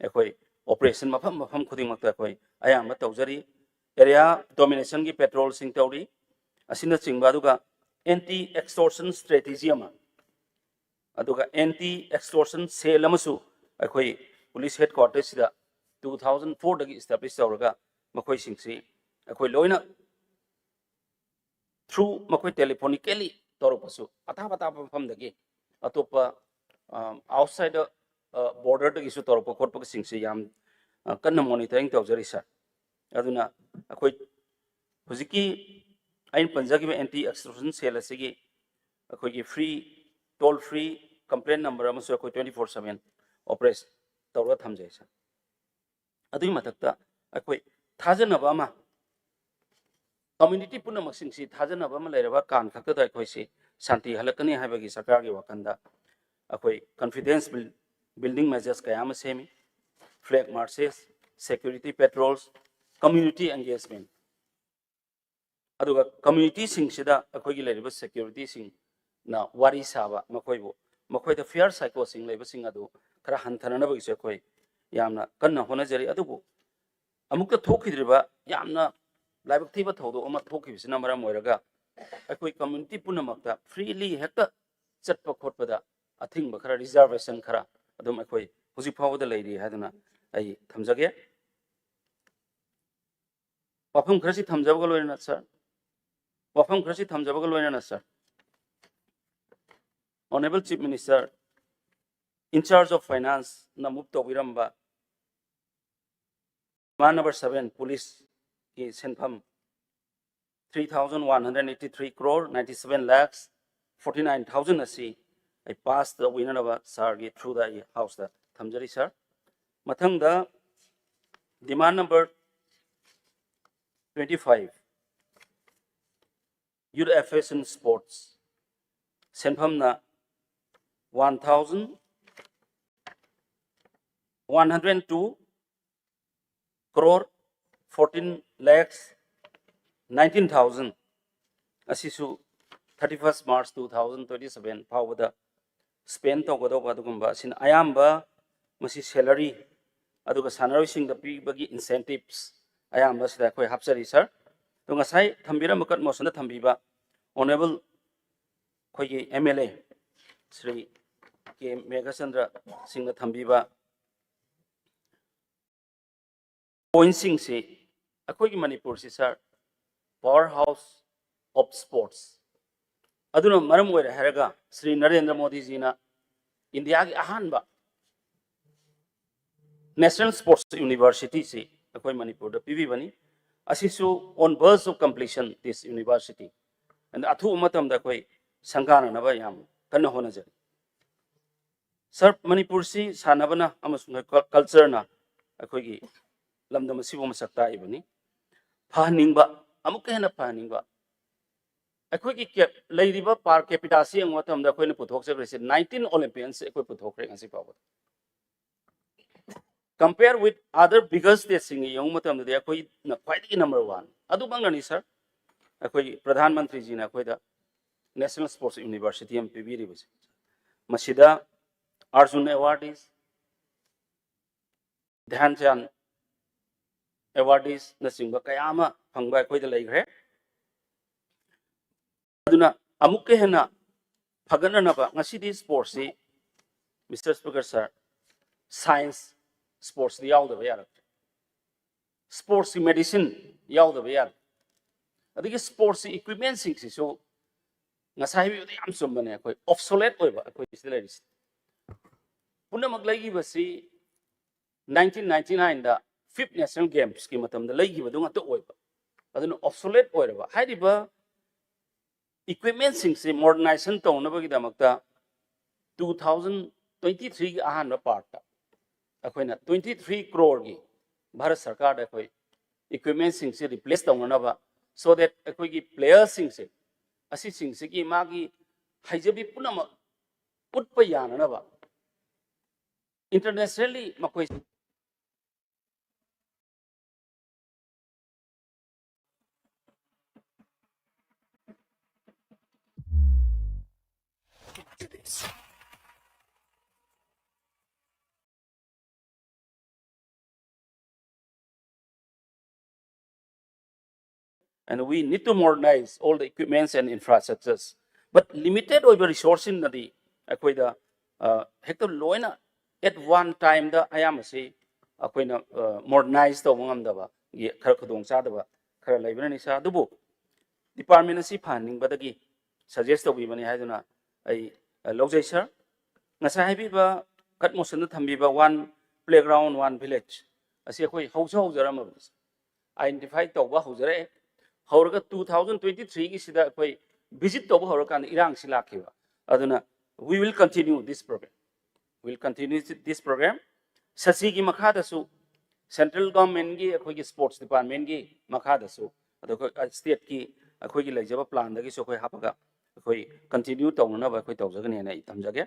ekoi operation mafam khuding makta koi ayam ma tawjari area domination gi petrol sing tawri asina chingba duga anti extortion strategy ama aduga anti extortion cell amasu ekoi police headquarters da 2004 dagi establish tawraga makoi singsi ekoi loina through makoi telephonically toropasu atha pham dagi atopa outside the border dagi su toropa khotpa singsi yam kanna monitoring tawjari sir aduna akoi hujiki ain panjagi anti extortion cell asigi akoi gi free toll free complaint number amasu akoi 24/7 operate tawra thamjai sir adui matakta akoi thajanaba ma community puna maksing si thajanaba ma leiraba kan khakta da akoi si santi halakani haibagi sarkar gi wakanda akoi confidence building measures kayama semi flag marches security patrols community engagement aduga community sing sida akoi gi leiraba security sing na wari saba makoi bu makoi da fear psycho sing leiba sing adu khara hanthana na bagi se koi yamna kanna hona jari adubu amukta thokidriba yamna laibak thiba thodo ama thokibisina maram oiraga akoi community puna makta freely hekta chatpa khotpada athing ba khara reservation khara adum akoi huji phawda leiri haduna ai thamjage wafam khrasi thamjabaga loina sir wafam khrasi thamjabaga loina sir honorable chief minister in charge of finance na mupto wiramba man number 7 police ki senpham 3,183 crore 97 lakhs 49,000 asi I passed the winner of sargi through the house the thamjari sir mathang da demand number 25 youth affairs and sports senpham na 1,102 crore 14 lakhs 19,000 asisu 31st March 2027 fawada spend to godo badugumba sin ayamba masi salary aduga sanaroi sing da pi bagi incentives ayamba sida koi hapsari sir to ngasai thambira makat motion da thambiba honorable koi gi MLA Sri K Megachandra Singh da thambiba point sing se akoi gi Manipur si sir powerhouse of sports aduna maram oira haraga Sri Narendra Modi ji na India gi ahanba National Sports University si akoi Manipur da pibi bani asisu on verge of completion this university and athu matam da koi sangana na ba yam kanna hona jari sir Manipur si sanabana amasung culture na akoi gi lamdam sibo masakta ibani phaningba amuk hena phaningba akoi gi leiriba per capita si ang matam da koi na puthok se 19 Olympians akoi puthok re ngasi pawa compare with other bigger states sing yung matam da akoi na quite number 1 adu bangani sir akoi pradhan mantri ji na akoi da National Sports University am pibiri bas masida Arjun awardees Dhyan Chand awardees na singba kayama phangba akoi da leigre aduna amukke hena phagana na ba ngasi di sports si Mr. Speaker sir science sports di yaw da bayar sports medicine yaw da bayar adigi sports equipment sing si so ngasai bi yam sumbane akoi obsolete oiba akoi stileris puna maglagi basi 1999 da 5th National Games ki matam da lagi ba dunga to oiba aduna obsolete oiraba haidiba equipment sing se modernization to na bagi damakta 2023 gi ahan ba part ta akoina 23 crore gi Bharat Sarkar da koi equipment sing se replace to na ba so that akoi gi players sing se asi sing se gi magi haijabi punama utpa yana na ba internationally makoi Sports. And we need to modernize all the equipments and infrastructures. But limited over resource in the Aquida Hector Loina at one time the Ayamasi Aquina modernized the Wangandava, Karkadong Sadava, Karalaibani Sadubu. Department is funding, but again, suggest that we may have a logisher. Nasahiba, cut most of the Tambiba, one playground, one village. As a quick household, identified Toba Hosere. However, 2023 is the visit to Horokan Irang Silakiva. Aduna, we will continue this program. We will continue this program. Sasigi Makadasu, central government, sports department, Makadasu, state key, a quick legible plan, the Gisoko Hapaga, continue to another quick of the Tamjage.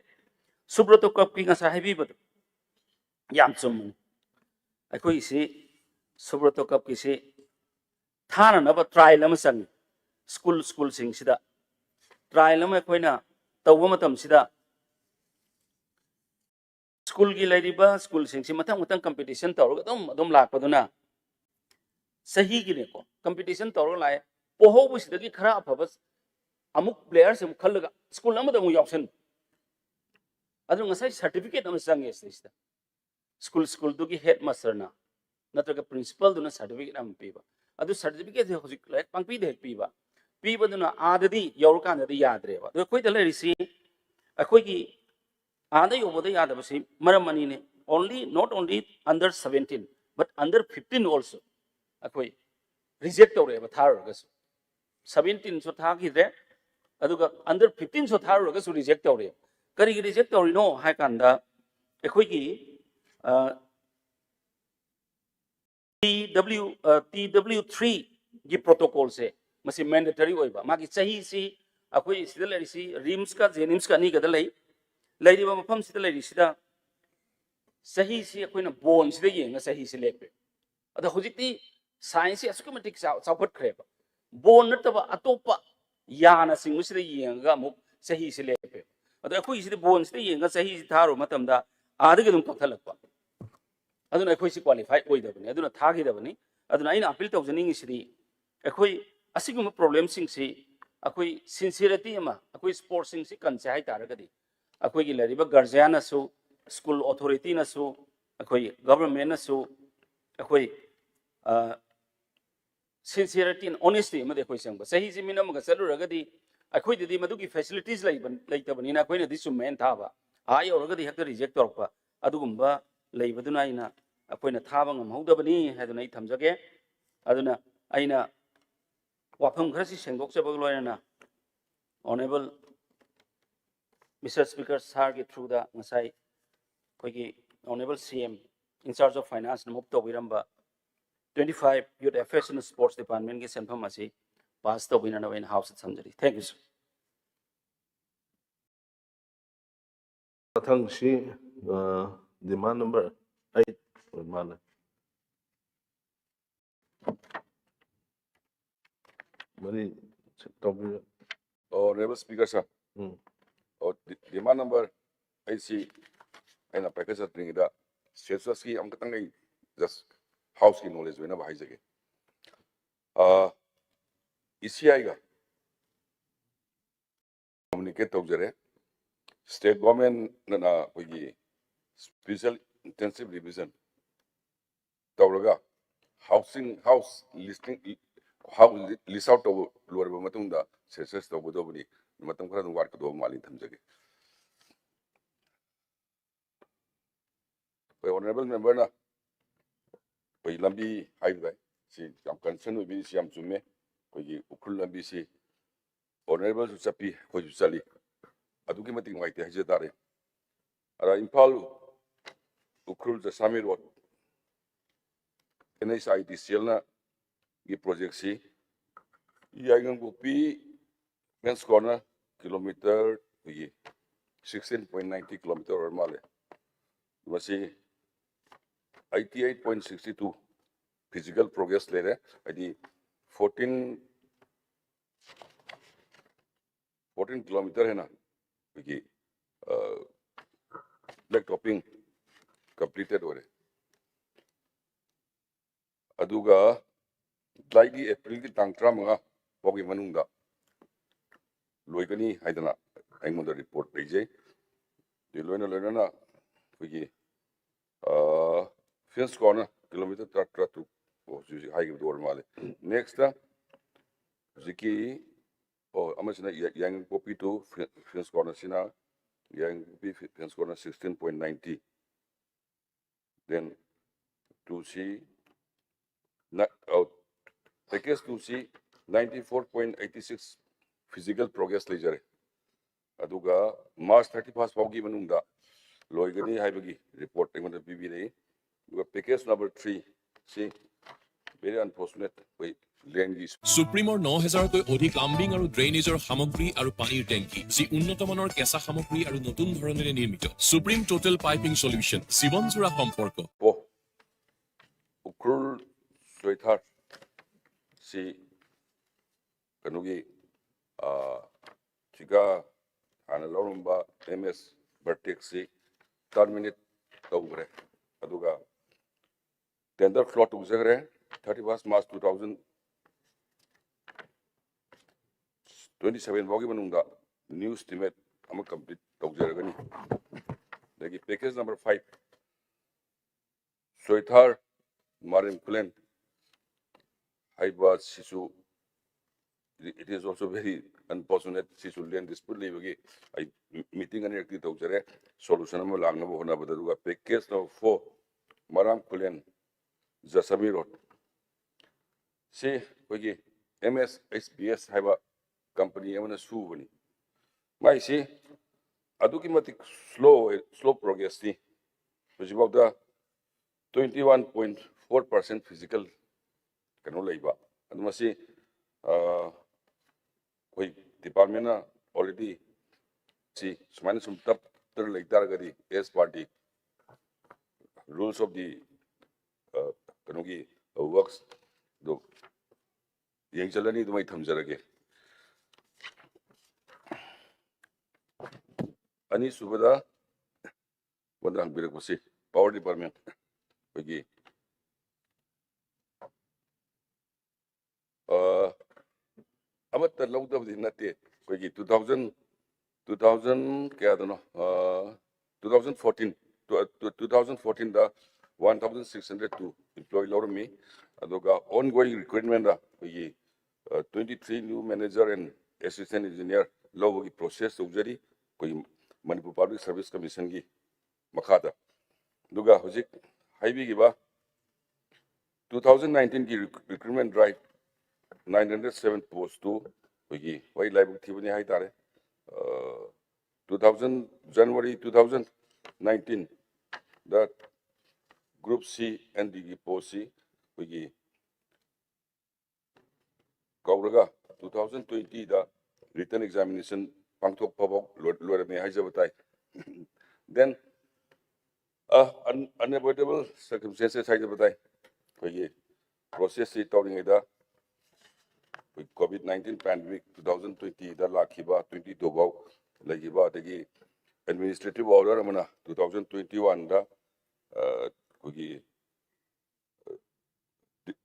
Subroto copying as a heavy, but Yamsum. I could see Subroto copy. Thananaba trial amasang school sing sida trial ama koina tawba matam sida school gi laiba school sing si matang competition tawra dom lakpaduna sahi gi ne ko competition tawra lai poho bu sida gi khara afabas amuk players am khallaga school ama da mu option adu ngasai certificate am sang yes sida school du gi headmaster na natraga principal du na certificate am piba adu certificate hojik like pangpi de piba piba duna adadi yorukan da yadreba do koi dala risi akoi gi ada yoboda yadaba si maramani ne only not only under 17 but under 15 also akoi reject oreba thar gas 17 so tha gi de aduga under 15 so thar gas reject ore kari gi reject ore no ha kanda akoi gi TW3 की protocol से मसी mandatory होइबा मागी सही सी अखोई सिदा लरी सी रिम्स का जेनिम्स का नी गदा लई बा मफम सिदा लरी सिदा सही सी अखोई ना बोन सिदा येंगा सही से लेपे अदा हुजिती साइंस एस्कोमेटिक साउपट खरेबा बोन नतबा अतोपा याना सिंग सिदा येंगा मुक सही से लेपे अदा अखोई सिदा बोन सिदा येंगा सही थारो मतमदा आदगे दुम कथलकपा aduna ekhoi si qualify oidabani aduna thagidabani aduna aina appeal tawjaning isri ekhoi asiguma problem sing si ekhoi sincerity ama ekhoi sports sing si kanse hai taragadi ekhoi gi lariba guardian asu school authority na su ekhoi government na su ekhoi sincerity and honesty ma de ekhoi sangba sahi si minam ga salu ragadi ekhoi didi madugi facilities laitabani na ekhoi na disu main thaba ai oragadi hakta reject torpa adugumba leibaduna aina akoina thaba ngamhodabani haduna thamjage aduna aina wafam kharasi sengdokjaba loina honorable Mr. Speaker sir ge through the ngasai koigi honorable CM in charge of finance na mupto wiramba 25 youth affairs and sports department ge senpham asi pass to winana in house samjari thank you sir Mathang si demand number 8 mana mari topi Honorable Speaker, sir. Demand number IC and a package of thing that Shetsaski, I'm getting just house in knowledge whenever I say. ECI communicate to state government na special intensive revision. Tauraga house listing how list out of lower Matunda says the Budobani, Matamka and work to Mali Tamjaki. Honorable member, na Lambi Highway, see, I'm concerned with Siam Sume, Ukulambi, see, Honorable Sapi, Hojusali, Adukimating White Hajatari. Impal Ukul the Sami Road. NSIT Sielna, give project C. Yagan Gupi, Men's Corner, kilometer 16.90 kilometer or mile. You must see 88.62 physical progress later. I did 14 kilometer. blacktopping completed already. Aduga like April ki tang tramanga pogi manungda loigani haidana aingunda report leije de loina wiki fence corner kilometer tra tu high door male next ziki amasina yang copy to fence corner sina yang fence corner 16.90 then to see not out package to see 94.86 physical progress ledger aduga March 31st faugi manungda loigani haibagi report engona bibire aduga package number 3 see very unfortunate way land is সুপ্ৰিমৰ ৯,০০০কৈ অধিক প্লাম্বিং আৰু ড্ৰেইনেজৰ সামগ্ৰী আৰু পানীৰ টেংকি যি উন্নত মানৰ কেঁচা সামগ্ৰী আৰু নতুন ধৰণেৰে নিৰ্মিত সুপ্ৰিম টোটেল পাইপিং সলিউশন জীৱনজোৰা সম্পৰ্ক ukrul soithar si kanugi chiga ana lorumba ms vertex si terminate tawgre aduga tender flow to zagre 31st March 2027 bogi manungda new estimate ama complete tawjaragani dagi package number 5 soithar Marine Plan Haiba Sisu. It is also very unfortunate Sisu land dispute leaving I meeting an active doctor solution of Langna Badaruga package of 4 Maram Plan Zasami Road. See, Wigi MS SBS Haiba company Emana Suvani. My see Adukimatic slow progress, which is about the 21.4% physical labor. And must say, we department already see some top like Dargadi as party rules of the Kanugi works. Do young Jalani do my Tamjarage. Ani Subada, what I'm going power department. Wigi amatta lawdabdi natte wigi 2000 kaya dano 2014 da 1602 employee lawrami aduga ongoing recruitment da wigi 23 new manager and assistant engineer lawgi process ujari koi Manipur Public Service Commission gi makhada duga hojik haibi giba 2019 ki recruitment drive 907 post to wigi why live thibani hai tare 2000 January 2019 the group C and the post C wigi kauraga 2020 the written examination pangthok pabok lore me hai jabatai then unavoidable circumstances hai jabatai wigi process is talking about with COVID-19 pandemic 2020 da lakhiba 22 bau lagiba dagi administrative order amana 2021 da kugi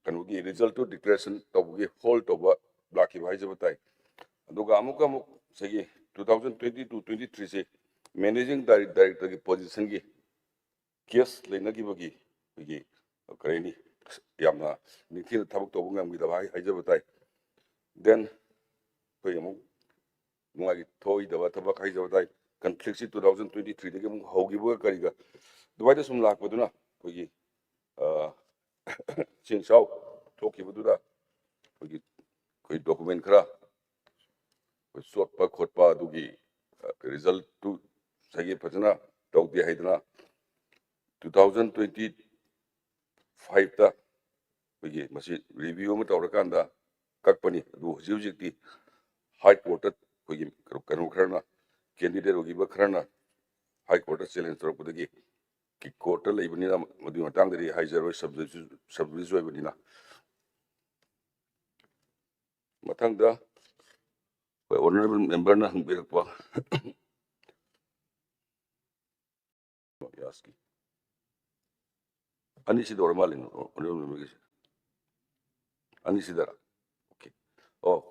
kanugi result to declaration tobugi hold over lakhiba hai jabatai aduga amuka segi 2020 to 23 se managing director ki position gi case lena gi bagi kugi kareni yamna nikhil thabuk tobu ngamgi da hai jabatai then we mungai thoi da thaba khai jabai conflict 2023 de mu hogi bu kariga dubai da sum lak baduna kogi sing sau thoki budura kogi koi document khara koi sot pa khot pa dugi result to sagi phajana tok di haidana 2025 ta kogi masi review ma tawrakanda kakpani du hujikti high court kogi kanu kharna candidate ogi ba kharna high court challenge tor budagi ki court leibani na madu matang deri high zero subject oi bani na matang da honorable member na hangbirak pa Vyaski. Anisidora Malin, Honorable Member. Anisidara. Okay. Oh,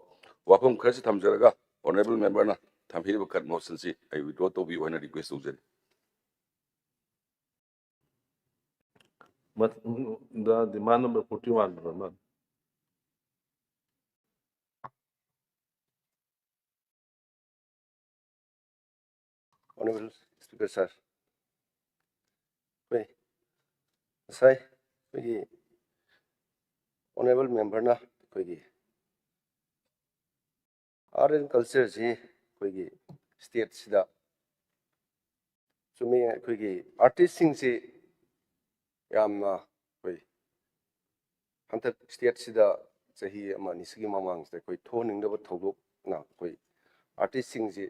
Wapum Crest Tamjaraga, Honorable Member, Tamhiba Kat Mosensi, I withdraw to be one request to them. But the demand number 41, Brahman. Honorable Speaker, sir. Wait, say, honorable member na, koigi. Art and culture ji, koigi state sida. So me koigi artist sing si, yam na, koi. Hantar state sida, sahi ama nisigi mamang sa koi toning dapat thogok na koi artist sing si.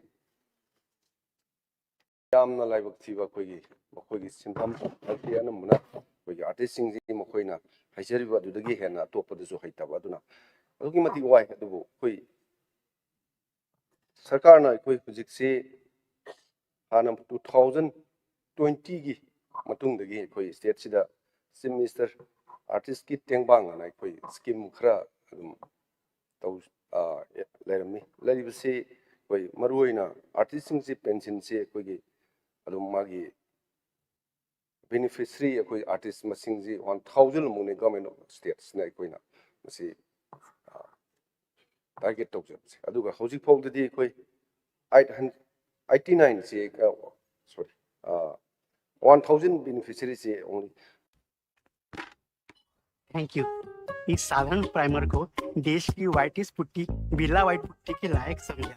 Yam na laibak thiba koigi, koigi sintam, alti anam muna. कोई आर्टिस्टिंग जी मखोइना हाइजरिबा दुदगी हेना अतोपदसु हाइतबा अदुना अदुगी मति वाइ अदुबु कोई सरकारना कोई हुजिकसे हाना 2020 गी मतुंगदगी कोई स्टेट सिदा चीफ मिनिस्टर आर्टिस्ट की टेंगबांग ना कोई स्कीम खरा अदुम तौ लेरमी लेरिबसे कोई मरुइना आर्टिस्टिंग से पेंशन से कोई अदुम मागी beneficiary koi artist masing ji 1000 mune government of states na koi na masi target tok jab aduga hojik phog di koi 889 se sorry 1000 beneficiaries se only. Thank you इस साधारण प्राइमर को देश की whitish putty Birla white putty के लायक समझा।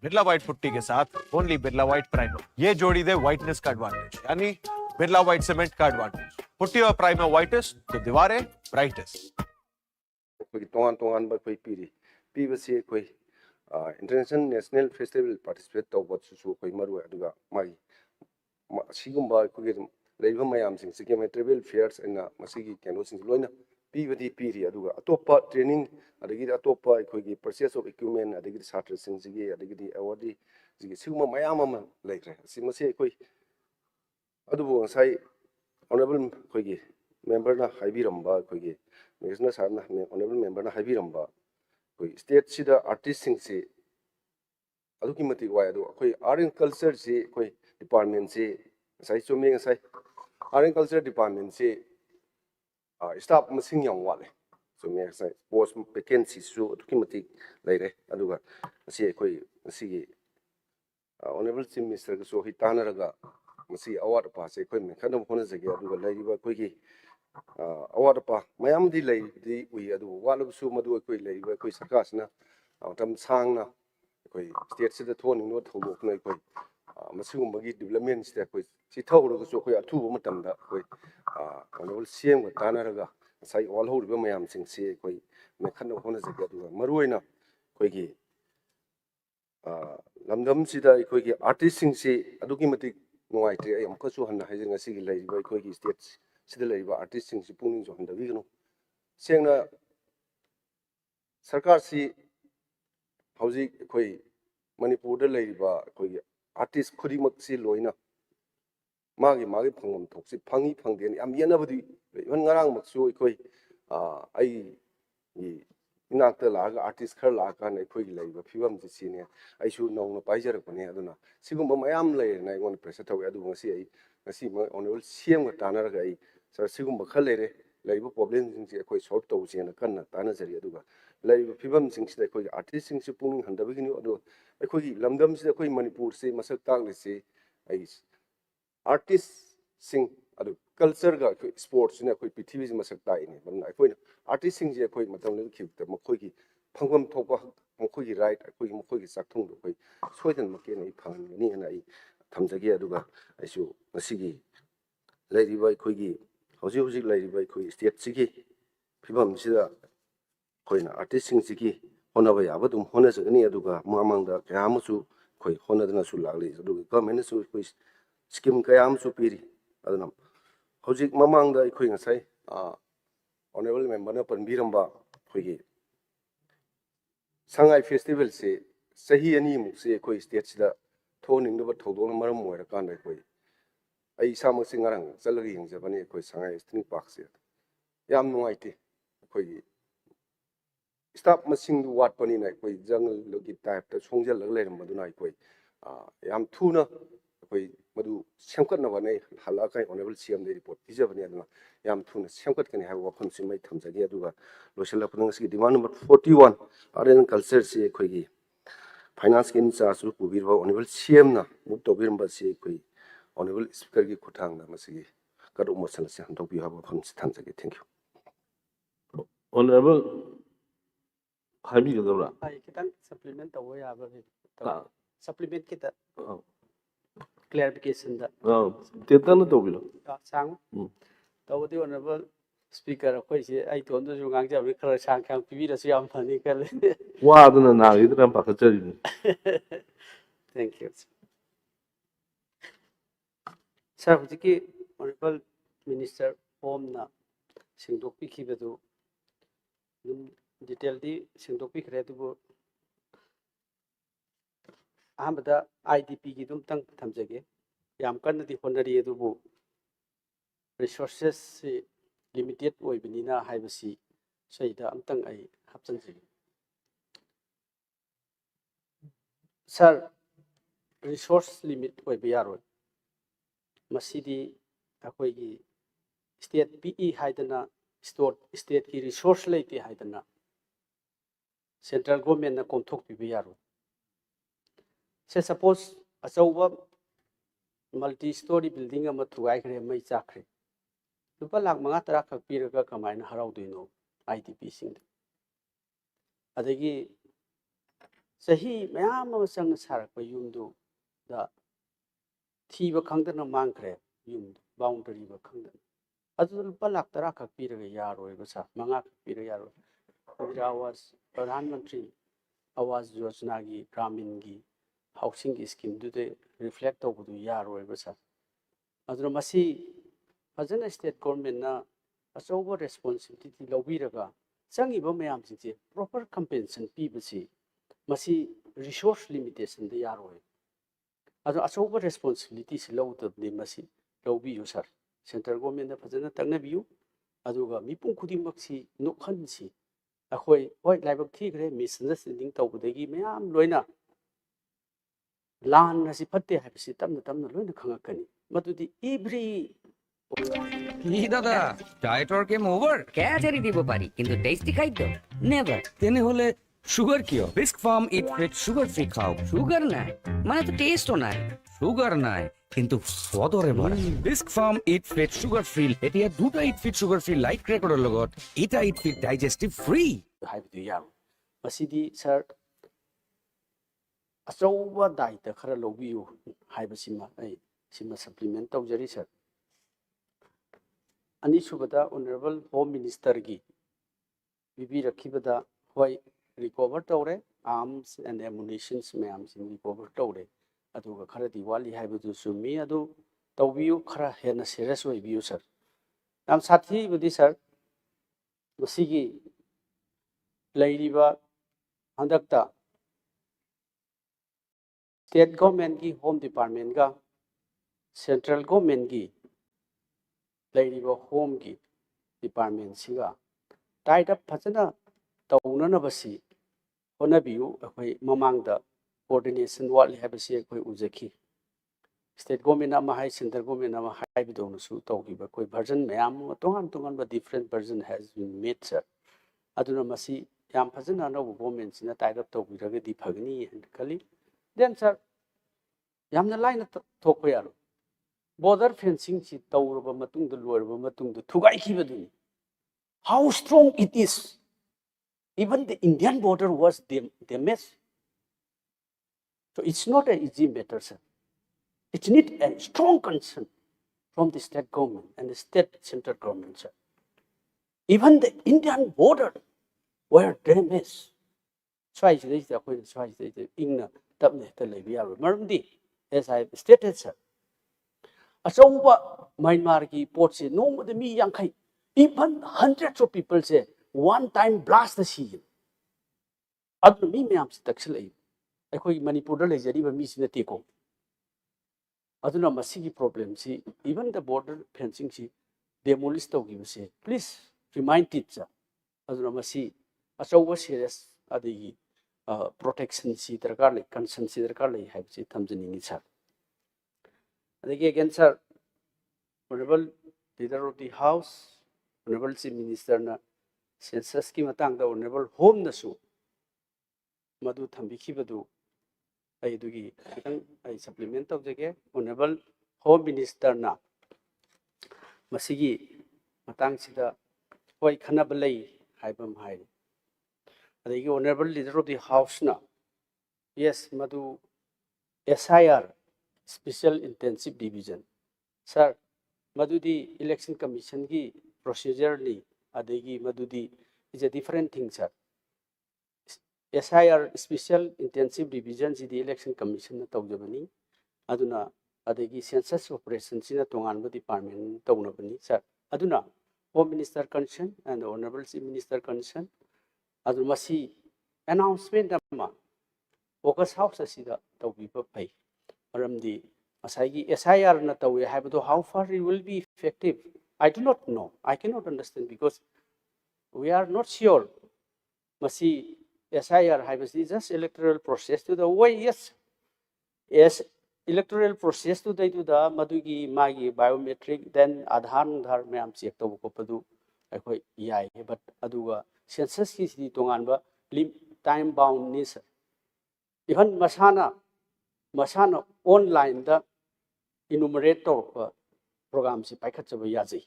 बिरला व्हाइट पुट्टी के साथ ओनली बिरला व्हाइट प्राइमर, ये जोड़ी दे व्हाइटनेस का एडवांटेज, यानी बिरला व्हाइट सीमेंट का एडवांटेज। पुट्टी और प्राइमर व्हाइटेस्ट तो दीवारें ब्राइटेस्ट। कोई तोंगान कोई पीबे से कोई इंटरनेशनल नेशनल फेस्टिवल पार्टिसिपेट तौबत सुसु कोई मरु अदुगा मागी सिगुम्बा कोई लेबा मयाम सिंग सिकेम ट्रेवल फेयर्स एना मसिगी केनो सिंग लोइना पीबदी पीरी अदुगा अतोपा ट्रेनिंग अदगी अतोपा कोई परचेस ऑफ इक्विपमेंट अदगी छात्र सिंग सिगी अदगी अवार्डी सिगी सिगुम्बा मयाम अमा लेख्रे सिमसे कोई अदुबो साइ ऑनरेबल कोई मेंबर ना हाइबिरम्बा कोई नेशनल सारना ऑनरेबल मेंबर ना हाइबिरम्बा कोई स्टेट सिदा आर्टिस्ट सिंग से अदुकी मति वाय अदु कोई आर्ट एंड कल्चर से कोई डिपार्टमेंट से साइ चोमे साइ आर्ट एंड कल्चर डिपार्टमेंट से स्टाफ मसिंग याम वाले चोमे साइ पोस्ट वैकेंसी सु अदुकी मति लेरे अदुगा मसी कोई मसीगी ऑनरेबल चीफ मिनिस्टर को सो हि तानरगा मसी अवार्ड पासे कोई मेखन होना जगे अदुगा लेरिबा कोई की अवार्ड पा मयाम दी लेदी उई अदु वालबसु मदु कोई लेरिबा कोई सरकारसना तम सांगना कोई स्टेट से थोनिंग नो थोबोकना कोई मसिगुम्बगी डेवलपमेंट से कोई चिथौरगसु कोई अथुबो मतमदा कोई ऑनरेबल सीएम को तानरगा साइ ऑल होरिबा मयाम सिंग से कोई मेखन होना जगे अदुगा मरुइना कोई की लमदम सिदा कोई की आर्टिस्ट सिंग से अदुकी मति नुवाइते अमकसु हन्ना हाइजन ngasi gi laiba कोई की स्टेट सिदा लैबा आर्टिस्ट सिंग से पुनिंग जो हंदबिगनो सेंगना सरकार सी हौजी कोई मणिपुर दा लैबा कोई आर्टिस्ट खुदिमक सी लोइना मागी फंगम थोक्सी फंगी फंगदेन याम येनाबदी इवन ngarang maksu कोई आई इनाक्ता लागा आर्टिस्ट खर लागा नै कोई लैबा फिबम जि सिने आइसु नौना पाइजरकने अदुना सिगुम्बा मयाम लैरे नै गोन प्रेसर थौ अदु ngasi ai ngasi म ऑनरेबल सीएम का तानरगा ai सर सिगुम्बा खर लेरे लैबा प्रॉब्लम सिंग से कोई सॉल्व तौ जेना कन्ना तानजरी अदुगा लैबा फिबम सिंग से कोई आर्टिस्ट सिंग से पुंग हंदबगिनि अदु कोई लमदम से कोई मणिपुर से मसक तांगले से ai आर्टिस्ट सिंग अदु कल्चर का कोई स्पोर्ट्स ने कोई पृथ्वी से मसक ताइने बन कोई आर्टिस्ट सिंग जे कोई मतलब ने खिबत मखोई की फंगम थोपा मखोई की राइट कोई मखोई की साखथों दो कोई सोइदन मके नै फंगनी ना आई थमजगे अदुगा आइसु मसिगी लैरिबा कोई की हौजी हौजी लैरिबा कोई स्टेट सिगी फिबम सिदा कोइना आर्टिस्ट सिंग सिगी होनबा याबा दुम होना जगनी अदुगा मामांगदा कयामसु कोई होनदना सु लागली अदुगा गवर्नमेंट सु कोई स्कीम कयामसु पीरी अदुना हौजी मामांगदा कोई ngасai ऑनरेबल मेंबर ना पनबीरंबा कोई की संगाई फेस्टिवल से सही अनि मुक से कोई स्टेट सिदा थोनिंगदबा थौदोना मरम मोयरा कान कोई ꯑꯩ ꯏꯁꯥꯃꯛꯁꯦ ꯉꯔꯥꯡ ꯆꯠꯂꯒ ꯌꯦꯡꯖꯕꯅꯤ ꯑꯩꯈꯣꯏ ꯁꯉꯥꯏ ꯏꯁꯇ꯭ꯔꯤꯡ ꯄꯥꯔꯛꯁꯦ ꯌꯥꯝ ꯅꯨꯡꯉꯥꯏꯇꯦ ꯑꯩꯈꯣꯏꯒꯤ ꯁ꯭ꯇꯥꯐ ꯃꯁꯤꯡꯗꯨ ꯋꯥꯠꯄꯅꯤꯅ ꯑꯩꯈꯣꯏ ꯖꯪꯒꯜꯒꯤ ꯇꯥꯏꯞꯇ ꯁꯣꯡꯖꯜꯂꯒ ꯂꯩꯔꯝꯕꯗꯨꯅ ꯑꯩꯈꯣꯏ ꯌꯥꯝ ꯊꯨꯅ ꯑꯩꯈꯣꯏ ꯃꯗꯨ ꯁꯦꯝꯒꯠꯅꯕꯅ ꯍꯜꯂꯛꯑꯒ ꯑꯣꯅꯦꯕꯜ ꯁꯤಎꯝꯗ ꯔꯤꯄꯣꯔꯠ ꯄꯤꯖꯕꯅꯤ ꯑꯗꯨꯅ ꯌꯥꯝ ꯊꯨꯅ ꯁꯦꯝꯒꯠꯀꯅꯤ ꯍꯥꯏꯕ ꯋꯥꯐꯝꯁꯤꯃ ꯑꯩ ꯊꯝꯖꯒꯦ ꯑꯗꯨꯒ ꯂꯣꯏꯁꯤꯜꯂꯛꯄꯗ ꯉꯁꯤꯒꯤ ꯗꯤꯃꯥꯟ ꯅꯝꯕꯔ 41 ꯑꯥꯔꯠ ꯑꯦꯟ ꯀꯜꯆꯔꯁꯤ ꯑꯩꯈꯣꯏꯒꯤ ꯐꯥꯏꯅꯥꯟꯁꯀꯤ ꯏꯟꯆꯥꯔꯖꯁꯨ ꯄꯨꯕꯤꯔꯤꯕ ꯑꯣꯅꯦꯕꯜ ꯁꯤएमꯅ ꯃꯨꯛ ꯇꯧꯕꯤꯔꯝꯕꯁꯤ ꯑꯩꯈꯣꯏ ꯑꯣꯅꯦꯕꯜ ꯁ꯭ꯄꯤꯀꯔꯒꯤ ꯈꯨꯠꯊꯥꯡꯗ ꯃꯁꯤꯒꯤ ꯀꯠ ꯑꯣꯐ ꯃꯣꯁꯟ ꯑꯁꯤ ꯍꯟꯗꯣꯛꯄꯤꯌꯨ ꯍꯥꯏꯕ ꯋꯥꯐꯝꯁꯤ ꯊꯝꯖꯒꯦ ꯊꯦꯡꯛ ꯌꯨ Honorable ꯍꯥꯏꯕꯤꯒꯗꯕ꯭ꯔꯥ? ꯑꯩ ꯈꯤꯇꯪ ꯁꯄ꯭ꯂꯤꯃꯦꯟ ꯇꯧꯕ ꯌꯥꯕ꯭ꯔꯥ? ꯑꯥ. ꯁꯄ꯭ꯂꯤꯃꯦꯟ ꯈꯤꯇ ꯑꯥ. ꯀ꯭ꯂꯦꯔꯤꯐꯤꯀꯦꯁꯟꯗ ꯇꯦꯟꯇꯛꯅ ꯇꯧꯕꯤꯔꯣ. ꯁꯥꯡ ꯇꯧꯕꯗꯤ ꯑꯣꯅꯔꯦꯕꯜ ꯁ꯭ꯄꯤꯀꯔ ꯑꯩꯈꯣꯏꯁꯦ ꯑꯩ ꯏꯇꯣꯟꯗꯁꯨ ꯉꯥꯡꯖꯕꯅꯤ ꯈꯔ ꯁꯥꯡ ꯄꯤꯕꯤꯔꯁꯨ ꯌꯥꯝ ꯐꯅꯤ ꯈꯜꯂꯦ. ꯋꯥꯗꯨꯅ ꯅꯥꯈꯤꯗ꯭ꯔꯥ ꯄꯥꯈꯠꯆꯔꯤꯅꯤ. Thank you. ꯁꯥꯔ ꯍꯧꯖꯤꯛꯀꯤ ꯑꯣꯅꯔꯦꯕꯜ ꯃꯤꯅꯤꯁꯇꯔ ꯍꯣꯝꯅ ꯁꯦꯡꯗꯣꯛꯄꯤꯈꯤꯕꯗꯨ ꯑꯗꯨꯝ ꯗꯤꯇꯦꯜꯗꯤ ꯁꯦꯡꯗꯣꯛꯄꯤꯈ꯭ꯔꯦ ꯑꯗꯨꯕꯨ ꯑꯍꯥꯟꯕꯗ IDPꯒꯤ ꯑꯗꯨꯝꯇꯪ ꯊꯝꯖꯒꯦ. ꯌꯥꯝ ꯀꯟꯅꯗꯤ ꯍꯣꯠꯅꯔꯤ ꯑꯗꯨꯕꯨ ꯔꯤꯁꯣꯔꯁꯦꯁꯁꯤ ꯂꯤꯃꯤꯇꯦꯠ ꯑꯣꯏꯕꯅꯤꯅ ꯍꯥꯏꯕꯁꯤ ꯁꯤꯗ ꯑꯝꯇꯪ ꯑꯩ ꯍꯥꯞꯆꯤꯟꯖꯒꯦ. ꯁꯥꯔ ꯔꯤꯁꯣꯔꯁ ꯂꯤꯃꯤꯠ ꯑꯣꯏꯕ ꯌꯥꯔꯣꯏ. ꯃꯁꯤꯗꯤ ꯑꯩꯈꯣꯏꯒꯤ ꯁ꯭ꯇꯦꯠ ꯄꯤꯛꯏ ꯍꯥꯏꯗꯅ ꯁ꯭ꯇꯦꯠꯀꯤ ꯔꯤꯁꯣꯔꯁ ꯂꯩꯇꯦ ꯍꯥꯏꯗꯅ ꯁꯦꯟꯇ꯭ꯔꯦꯜ ꯒꯣꯔꯃꯦꯟꯅ ꯀꯣꯝꯊꯣꯛꯄꯤꯕ ꯌꯥꯔꯣꯏ. ꯁꯦ ꯁꯄꯣꯁ ꯑꯆꯧꯕ ꯃꯜꯇꯤ ꯁ꯭ꯇꯣꯔꯤ ꯕꯤꯜꯗꯤꯡ ꯑꯃ ꯊꯨꯒꯥꯏꯈ꯭ꯔꯦ, ꯃꯩ ꯆꯥꯛꯈ꯭ꯔꯦ. ꯂꯨꯄꯥ ꯂꯥꯛ 5-10 ꯈꯛ ꯄꯤꯔꯒ ꯀꯃꯥꯏꯅ ꯍꯔꯥꯎꯗꯣꯏꯅꯣ IDPꯁꯤꯡꯗ? ꯑꯗꯒꯤ ꯆꯍꯤ ꯃꯌꯥꯝ ꯑꯃ ꯆꯪꯅ ꯁꯥꯔꯛꯄ ꯌꯨꯝꯗꯨꯗ ꯊꯤꯕ ꯈꯪꯗꯅ ꯃꯥꯡꯈ꯭ꯔꯦ, ꯌꯨꯝꯗꯨ ꯕꯥꯎꯟꯗꯔꯤꯕ ꯈꯪꯗꯅ. ꯑꯗꯨꯗ ꯂꯨꯄꯥ ꯂꯥꯛ 10 ꯈꯛ ꯄꯤꯔꯒ ꯌꯥꯔꯣꯏꯕ ꯁꯥꯔ, 5 ꯈꯛ ꯄꯤꯔꯒ ꯌꯥꯔꯣꯏ. ꯏꯟꯗꯤꯔꯥ ꯑꯋꯥꯁ, ꯄ꯭ꯔꯙꯥꯟ ꯃꯟꯇ꯭ꯔꯤ ꯑꯋꯥꯁ ꯌꯣꯖꯅꯥꯒꯤ ꯒ꯭ꯔꯥꯃꯤꯟꯒꯤ ꯍꯥꯎꯁꯤꯡꯒꯤ ꯁ꯭ꯀꯤꯝꯗꯨꯗ ꯔꯤꯐ꯭ꯂꯦꯛ ꯇꯧꯕꯗꯨ ꯌꯥꯔꯣꯏꯕ ꯁꯥꯔ. ꯑꯗꯨꯅ ꯃꯁꯤ ꯐꯖꯅ ꯁ꯭ꯇꯦꯠ ꯒꯣꯔꯃꯦꯟꯅ ꯑꯆꯧꯕ ꯔꯦꯁꯄꯣꯟꯁꯤꯕꯤꯂꯤꯇꯤ ꯂꯧꯕꯤꯔꯒ ꯆꯪꯉꯤꯕ ꯃꯌꯥꯝꯁꯤꯡꯁꯦ ꯄ꯭ꯔꯣꯄꯔ ꯀꯝꯄꯦꯟꯁꯟ ꯄꯤꯕꯁꯤ ꯃꯁꯤ ꯔꯤꯁꯣꯔꯁ ꯂꯤꯃꯤꯇꯦꯁꯟꯗ ꯌꯥꯔꯣꯏ. ꯑꯗꯣ ꯑꯆꯧꯕ ꯔꯦꯁꯄꯣꯟꯁꯤꯕꯤꯂꯤꯇꯤꯁꯤ ꯂꯧꯗꯕꯅꯤ ꯃꯁꯤ ꯂꯧꯕꯤꯌꯨ ꯁꯥꯔ. ꯁꯦꯟꯇ꯭ꯔꯦꯜ ꯒꯣꯔꯃꯦꯟꯗ ꯐꯖꯅ ꯇꯛꯅꯕꯤꯌꯨ. ꯑꯗꯨꯒ ꯃꯤꯄꯨꯝ ꯈꯨꯗꯤꯡꯃꯛꯁꯤ ꯅꯣꯛꯍꯟꯁꯤ. ꯑꯩꯈꯣꯏ ꯍꯣꯏ ꯂꯥꯏꯕꯛ ꯊꯤꯈ꯭ꯔꯦ, ꯃꯤꯁꯑꯟꯗꯔꯁꯇꯦꯟꯗꯤꯡ ꯇꯧꯕꯗꯒꯤ ꯃꯌꯥꯝ ꯂꯣꯏꯅ ꯂꯥꯟ ꯑꯁꯤ ꯐꯠꯇꯦ ꯍꯥꯏꯕꯁꯤ ꯇꯞꯅ ꯇꯞꯅ ꯂꯣꯏꯅ ꯈꯪꯉꯛꯀꯅꯤ. মধুদি এভরি কি দাদা ডায়েটর গেম ওভার ক্যাচারি দিব পারি কিন্তু টেস্টি খাইতো নেভার তেনে হলে সুগার কি bisque farm eat fit sugar free খাও সুগার নাই মানে তো টেস্টও নাই সুগার নাই কিন্তু স্বাদরে ভরা Bisk farm eat fit sugar free এতিয়া দুটা eat fit sugar free light ক্ৰেকৰৰ লগত এটা ইট ফিট ডাইজেস্টিভ ফ্ৰী হাইবদু য়াম মসিদি স্যার ꯑꯆꯧꯕ ꯗꯥꯏꯇ ꯈꯔ ꯂꯧꯕꯤꯌꯨ ꯍꯥꯏꯕꯁꯤꯃ ꯑꯩ ꯁꯤꯃ ꯁꯄ꯭ꯂꯤꯃꯦꯟ ꯇꯧꯖꯔꯤ ꯁꯔ. ꯑꯅꯤꯁꯨꯕꯗ ꯑꯣꯅꯔꯦꯕꯜ ꯍꯣꯝ ꯃꯤꯅꯤꯁꯇꯔꯒꯤ ꯄꯤꯕꯤꯔꯛꯈꯤꯕꯗ ꯍꯣꯏ ꯔꯤꯀꯣꯚꯔ ꯇꯧꯔꯦ, ꯑꯥꯔꯝꯁ ꯑꯦꯟ ꯑꯦꯃꯨꯅꯤꯁꯟꯁ ꯃꯌꯥꯝꯁꯤꯡ ꯔꯤꯀꯣꯚꯔ ꯇꯧꯔꯦ. ꯑꯗꯨꯒ ꯈꯔꯗꯤ ꯋꯥꯠꯂꯤ ꯍꯥꯏꯕꯗꯨ ꯆꯨꯝꯃꯤ. ꯑꯗꯨ ꯇꯧꯕꯤꯌꯨ, ꯈꯔ ꯍꯦꯟꯅ ꯁꯦꯔꯤꯌꯁ ꯑꯣꯏꯕꯤꯌꯨ ꯁꯔ. ꯌꯥꯝ ꯁꯥꯊꯤꯕꯗꯤ ꯁꯔ ꯃꯁꯤꯒꯤ ꯂꯩꯔꯤꯕ ꯍꯟꯗꯛꯇ स्टेट गवर्नमेंट की होम डिपार्टमेंट का सेंट्रल गवर्नमेंट की होम की डिपार्टमेंट सिगा टाइट अप फजना तौननबसी होनबियु अखोय ममांगदा कोऑर्डिनेशन वाली हैबसी अखोय उजखी. स्टेट गवर्नमेंट अमा हाई सेंट्रल गवर्नमेंट अमा हाइबदोनसु तौगिबा कोई वर्जन मयाम तोहान तोहान बा different version has been made sir. अदुना मसी याम फजना नो गवर्नमेंट सिना टाइट अप तौबिरगदी फगनी खली. Then sir, yamna line thokpa yaro. Border fencing si tawraba matungda loiraba matungda thugai khibaduni. How strong it is. Even the Indian border was damaged. So it's not an easy matter, sir. It needs a strong concern from the state government and the state central government, sir. Even the Indian border were damaged. So I say that Ingna. As I stated, sir, Asoba Myanmar ki port se no the me yang kai even hundreds of people say one time blast the sea. Other me may am taxlay. I call Manipur legeri, but Miss Netiko. aduna masigi problem si even the border fencing si demolish tawgibase please remind it sa aduna masi achawa serious adigi protection si darkar le concern si darkar le haibsi thamjani sir adigi again sir honorable leader of the house honorable chief minister na census ki matang da honorable home na su madu thambikibadu ai dugi kitang ai supplement tawjage honorable home minister na masigi matang sida hoi khanaba lei haibam hai adagi honorable leader of the house na yes madu SIR special intensive division sir madudi election commission ki procedure ni adagi madudi is a different thing sir SIR special intensive division si the election commission na tawjabani aduna adagi census operation sina tonganba department tawnabani sir aduna home minister concern and honorable chief minister concern adu masi announcement ama focus house asida tawbiba pai maramdi masagi SIR na tawe haibado how far it will be effective I do not know I cannot understand because we are not sure masi SIR haibasi just electoral process to the way yes electoral process to the madugi magi biometric then adhar mayam check to ko padu akoi yai but aduga census ki si tonganba time bound ni sir even masana online da enumerator program si paikhat chaba yaji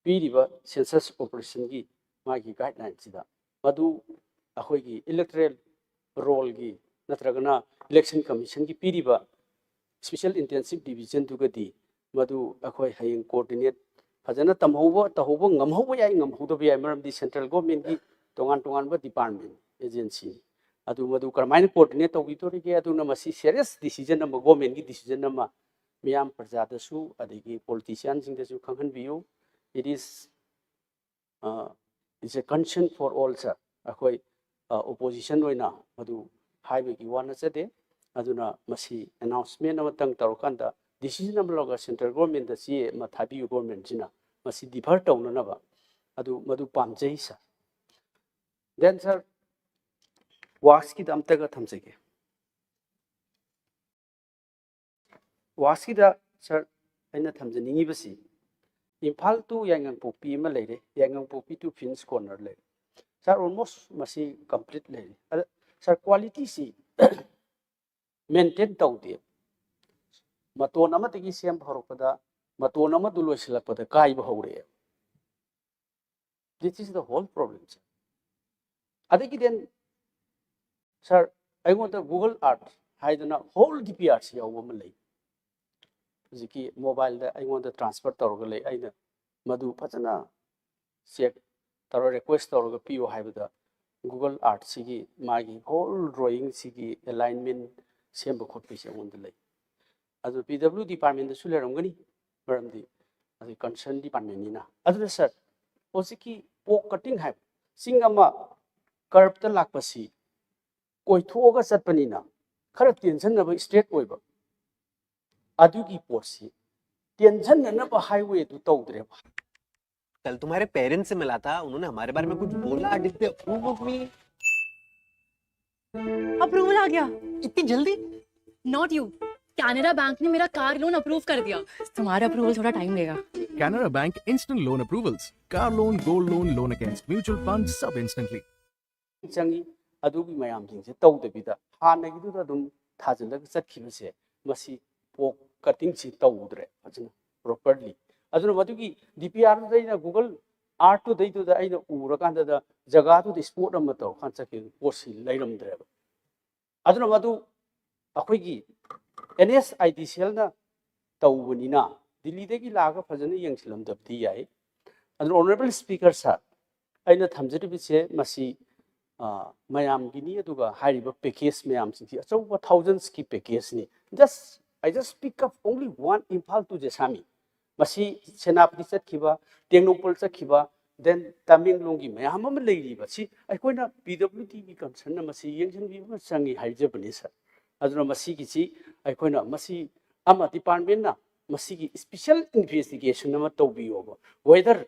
piriba census operation gi magi guidelines da madu akoi gi electoral role gi natragana election commission gi piriba special intensive division to gadi madu akoi hayeng coordinate fajana tamhobo tahobo ngamhobo yai ngamhodo bi maram di central government gi tongan ba department agency adu madu karmain coordinate to bitori ge adu na masi serious decision na government gi decision na ma miyam prajada su adigi politicians sing su khanghan biu it is it's a concern for all sir akoi opposition oina madu haibe gi wana chade aduna masi announcement amatang tarokanda decision amloga central government da si ma thabi government jina masi defer tawna na ba adu madu pamjai sa then sir works ki damta ga thamsege works ki da sir aina thamjani basi imphal tu yangang popi ma leire yangang popi to fins corner le sir almost masi complete le sir quality si maintain tawde maton amatagi sem bharopada maton amadu loisilakpada kaiba hore this is the whole problem sir adagi then sir I want the Google Earth haidana whole DPRC yawa malai ziki mobile da I want the transfer tawga lei aina madu phajana check taro request tawga pio haibada Google Earth sigi magi whole drawing sigi alignment semba khotpi se on the lei adu PW department da suleramgani maramdi adu concern department ni na adu sir osiki pork cutting hai singama curb ta lakpasi koi thoga chatpanina khara tension na ba straight oiba adugi porsi tension na ba highway tu tawdre ba कल तुम्हारे पेरेंट्स से मिला था उन्होंने हमारे बारे में कुछ बोला did they approve of me approval आ गया इतनी जल्दी नॉट यू कैनरा बैंक ने मेरा कार लोन अप्रूव कर दिया तुम्हारा अप्रूवल थोड़ा टाइम लेगा Canara Bank instant loan approvals. Car loan, gold loan, loan against mutual funds, sub instantly. changi adugi mayam jing se tawdebida hanagi du da dum thajalag chatkibase masi pork cutting si tawdre ajna properly aduna madugi DPR da Google Earth to dai to da aina urakanda da jaga to sport am to khan chaki porsi lairamdre aduna madu akhoi NSIDCL na tawbunina Delhi degi laga fajana yangsilam dabdi yai aduna honorable speaker sir aina thamjari bise masi mayam gini aduga hariba package mayam singi achawa thousands ki package ni I just pick up only one Imphal to Jesami masi senapati chatkiba Tengnopal chatkiba then Tamenglong gi mayam am leiriba si aikoina PWD gi concern na masi yangsan bi ma changi haijabani sir aduna masi gi si aikoina masi ama department na masigi special investigation nama tawbiyoba whether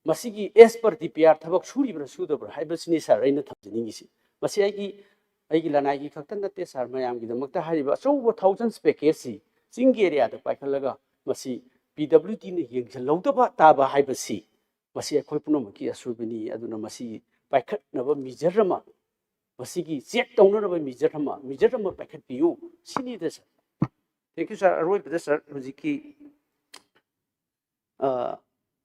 masigi as per DPR thabak suribra sudabra haibasini sir aina thamjiningisi masi aigi lanai gi khaktan natte sir mayam gi damakta hariba achouba thousands package si chingi area da paikhalaga masi PWD ne yengja lawdaba taba haibasi masi akhoi punomaki asubini aduna masi paikhat naba mijarama masigi check tawnaraba mijarama paikhat piyu sini da sir. Thank you, sir. Aroi bada sir, hujiki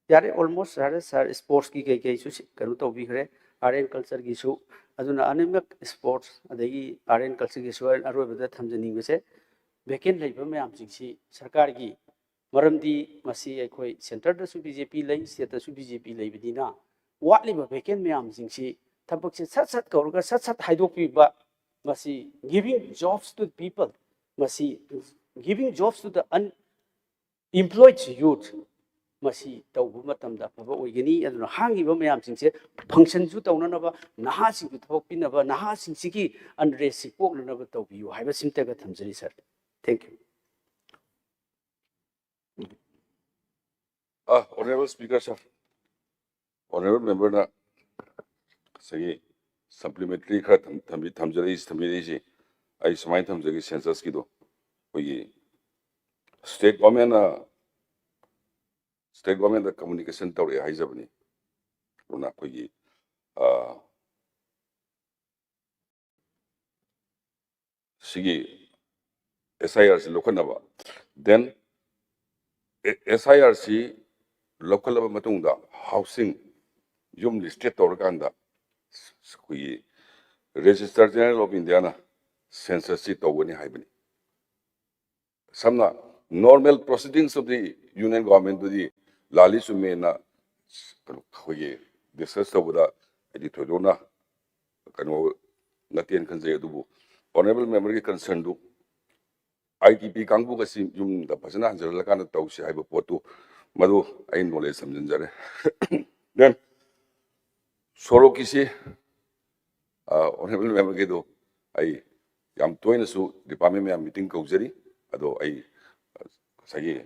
yare almost sir sports ki kai su kanu to bi khare art and culture gi su aduna animak sports adagi art and culture gi su aroi bada thamjani bese vacant laiba mayam jingsi sarkar gi maramdi masi akhoi center da su BJP lai state da su BJP lai bidina watliba vacant mayam jingsi thabak se sat kaurga sat haidok pi ba masi giving jobs to people masi giving jobs to the unemployed youth masi tawbu matamda phaba oigani aduna hangiba mayam singse function su tawnanaba naha sing thok pinaba naha sing sigi unrest poknaba tawbiyu haiba simtaga thamjari sir. Thank you. Honorable Speaker, sir. Honorable member na say supplementary kha thamjari ai samai thamjari census ki do state government the communication tawre haijabani una koi sigi SIRC lokanaba then SIRC local matungda housing yum listed tawrkanda koi Register General of India census tawani haibani samna normal proceedings of the union government to the lali sumena koi discuss over the todona kano natien kanjay dubu honorable member ki concern do ITP kangbu kasi yung da pasana hanjar lakana tawsi haiba potu madu ay knowledge samjanjare then soro kisi honorable member ki do ay yam toina su department me meeting kaujari ado ay sagi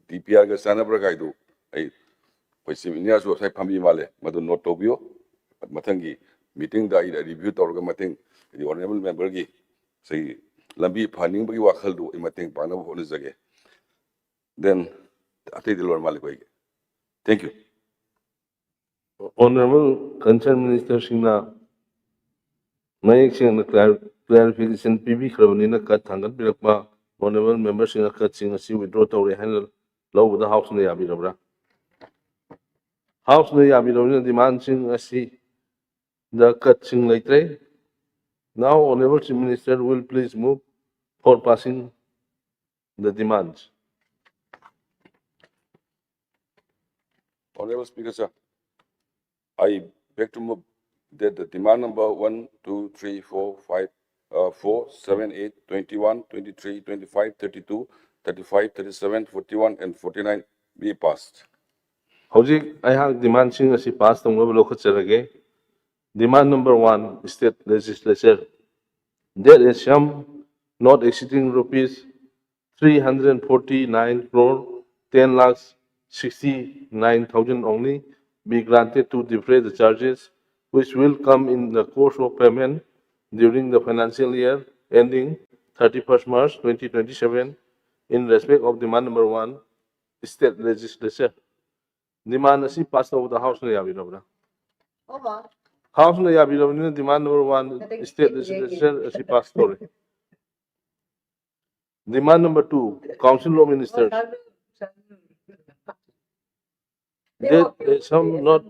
DPR ga sana bragai do ay paisi inya su sai phambi male madu note tobio mathangi meeting da ida review tawrga mating the honorable member gi say lambi phaning bagi wakhal do mating pana honu jage then atei dilor malik wai thank you. Honorable Concerned Minister Singna Mayek Singh clarification PB Kravani cut Tangan Birakma Honorable Member Singh cut Singh si withdraw to handle low with the House in the Abirabra. House in the Abirabra demand Singh si the cut Singh later. Now Honorable Chief Minister will please move for passing the demands. Honorable Speaker, sir, I beg to move that the demand number 1, 2, 3, 4, 5, 4, 7, 8, 21, 23, 25, 32, 35, 37, 41, and 49 be passed. Hoji, I have demand Singh si passed on local Cherage. Demand number 1, State Legislature. There is sum not exceeding rupees 349 crore 10 lakhs 69,000 only be granted to defray the charges which will come in the course of payment during the financial year ending 31st March 2027 in respect of demand number 1, State Legislature. Demand is passed over the House. House na yabi demand number 1 state legislature as passed story. Demand number 2 council of ministers. There is some not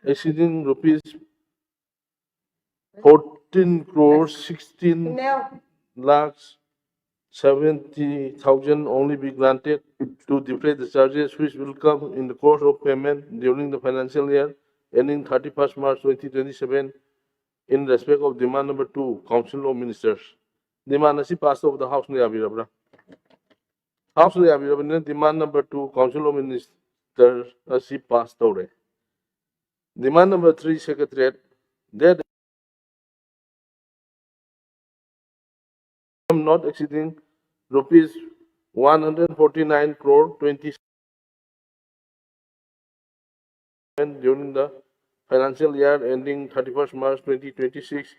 exceeding rupees 14 crores 16 lakhs 70,000 only be granted to defray the charges which will come in the course of payment during the financial year ending 31st March 2027 in respect of demand number 2, Council of Ministers. Demand is passed over the House of Abirabra. House of Abirabra, demand number 2, Council of Ministers is passed over. Demand number 3, Secretariat, that not exceeding rupees 149 crore 27 during the financial year ending 31st March 2026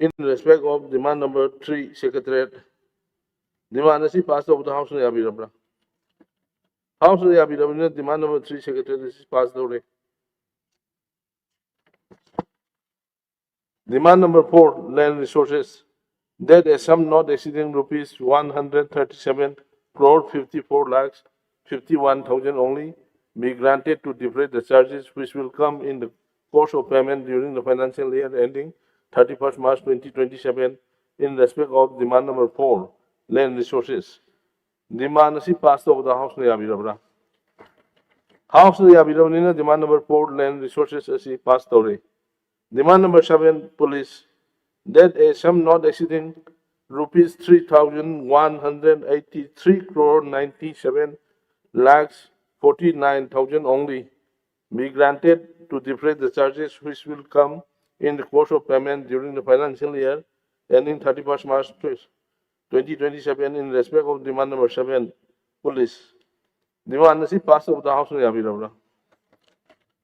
in respect of demand number 3 Secretariat. Demand is passed over the House of the House of the demand number 3 Secretariat is passed over. Demand number 4 land resources. That a sum not exceeding rupees 137 crore 54 lakhs 51,000 only be granted to defray the charges which will come in the course of payment during the financial year ending 31st March 2027 in respect of demand number 4 land resources. Demand is passed over the House of House of demand number 4 land resources is passed over. Demand number 7 police. That a sum not exceeding rupees 3,183 crore 97 lakhs 49,000 only be granted to defray the charges which will come in the course of payment during the financial year ending 31st March 2027 in respect of demand number 7 police. Demand is passed over the House of the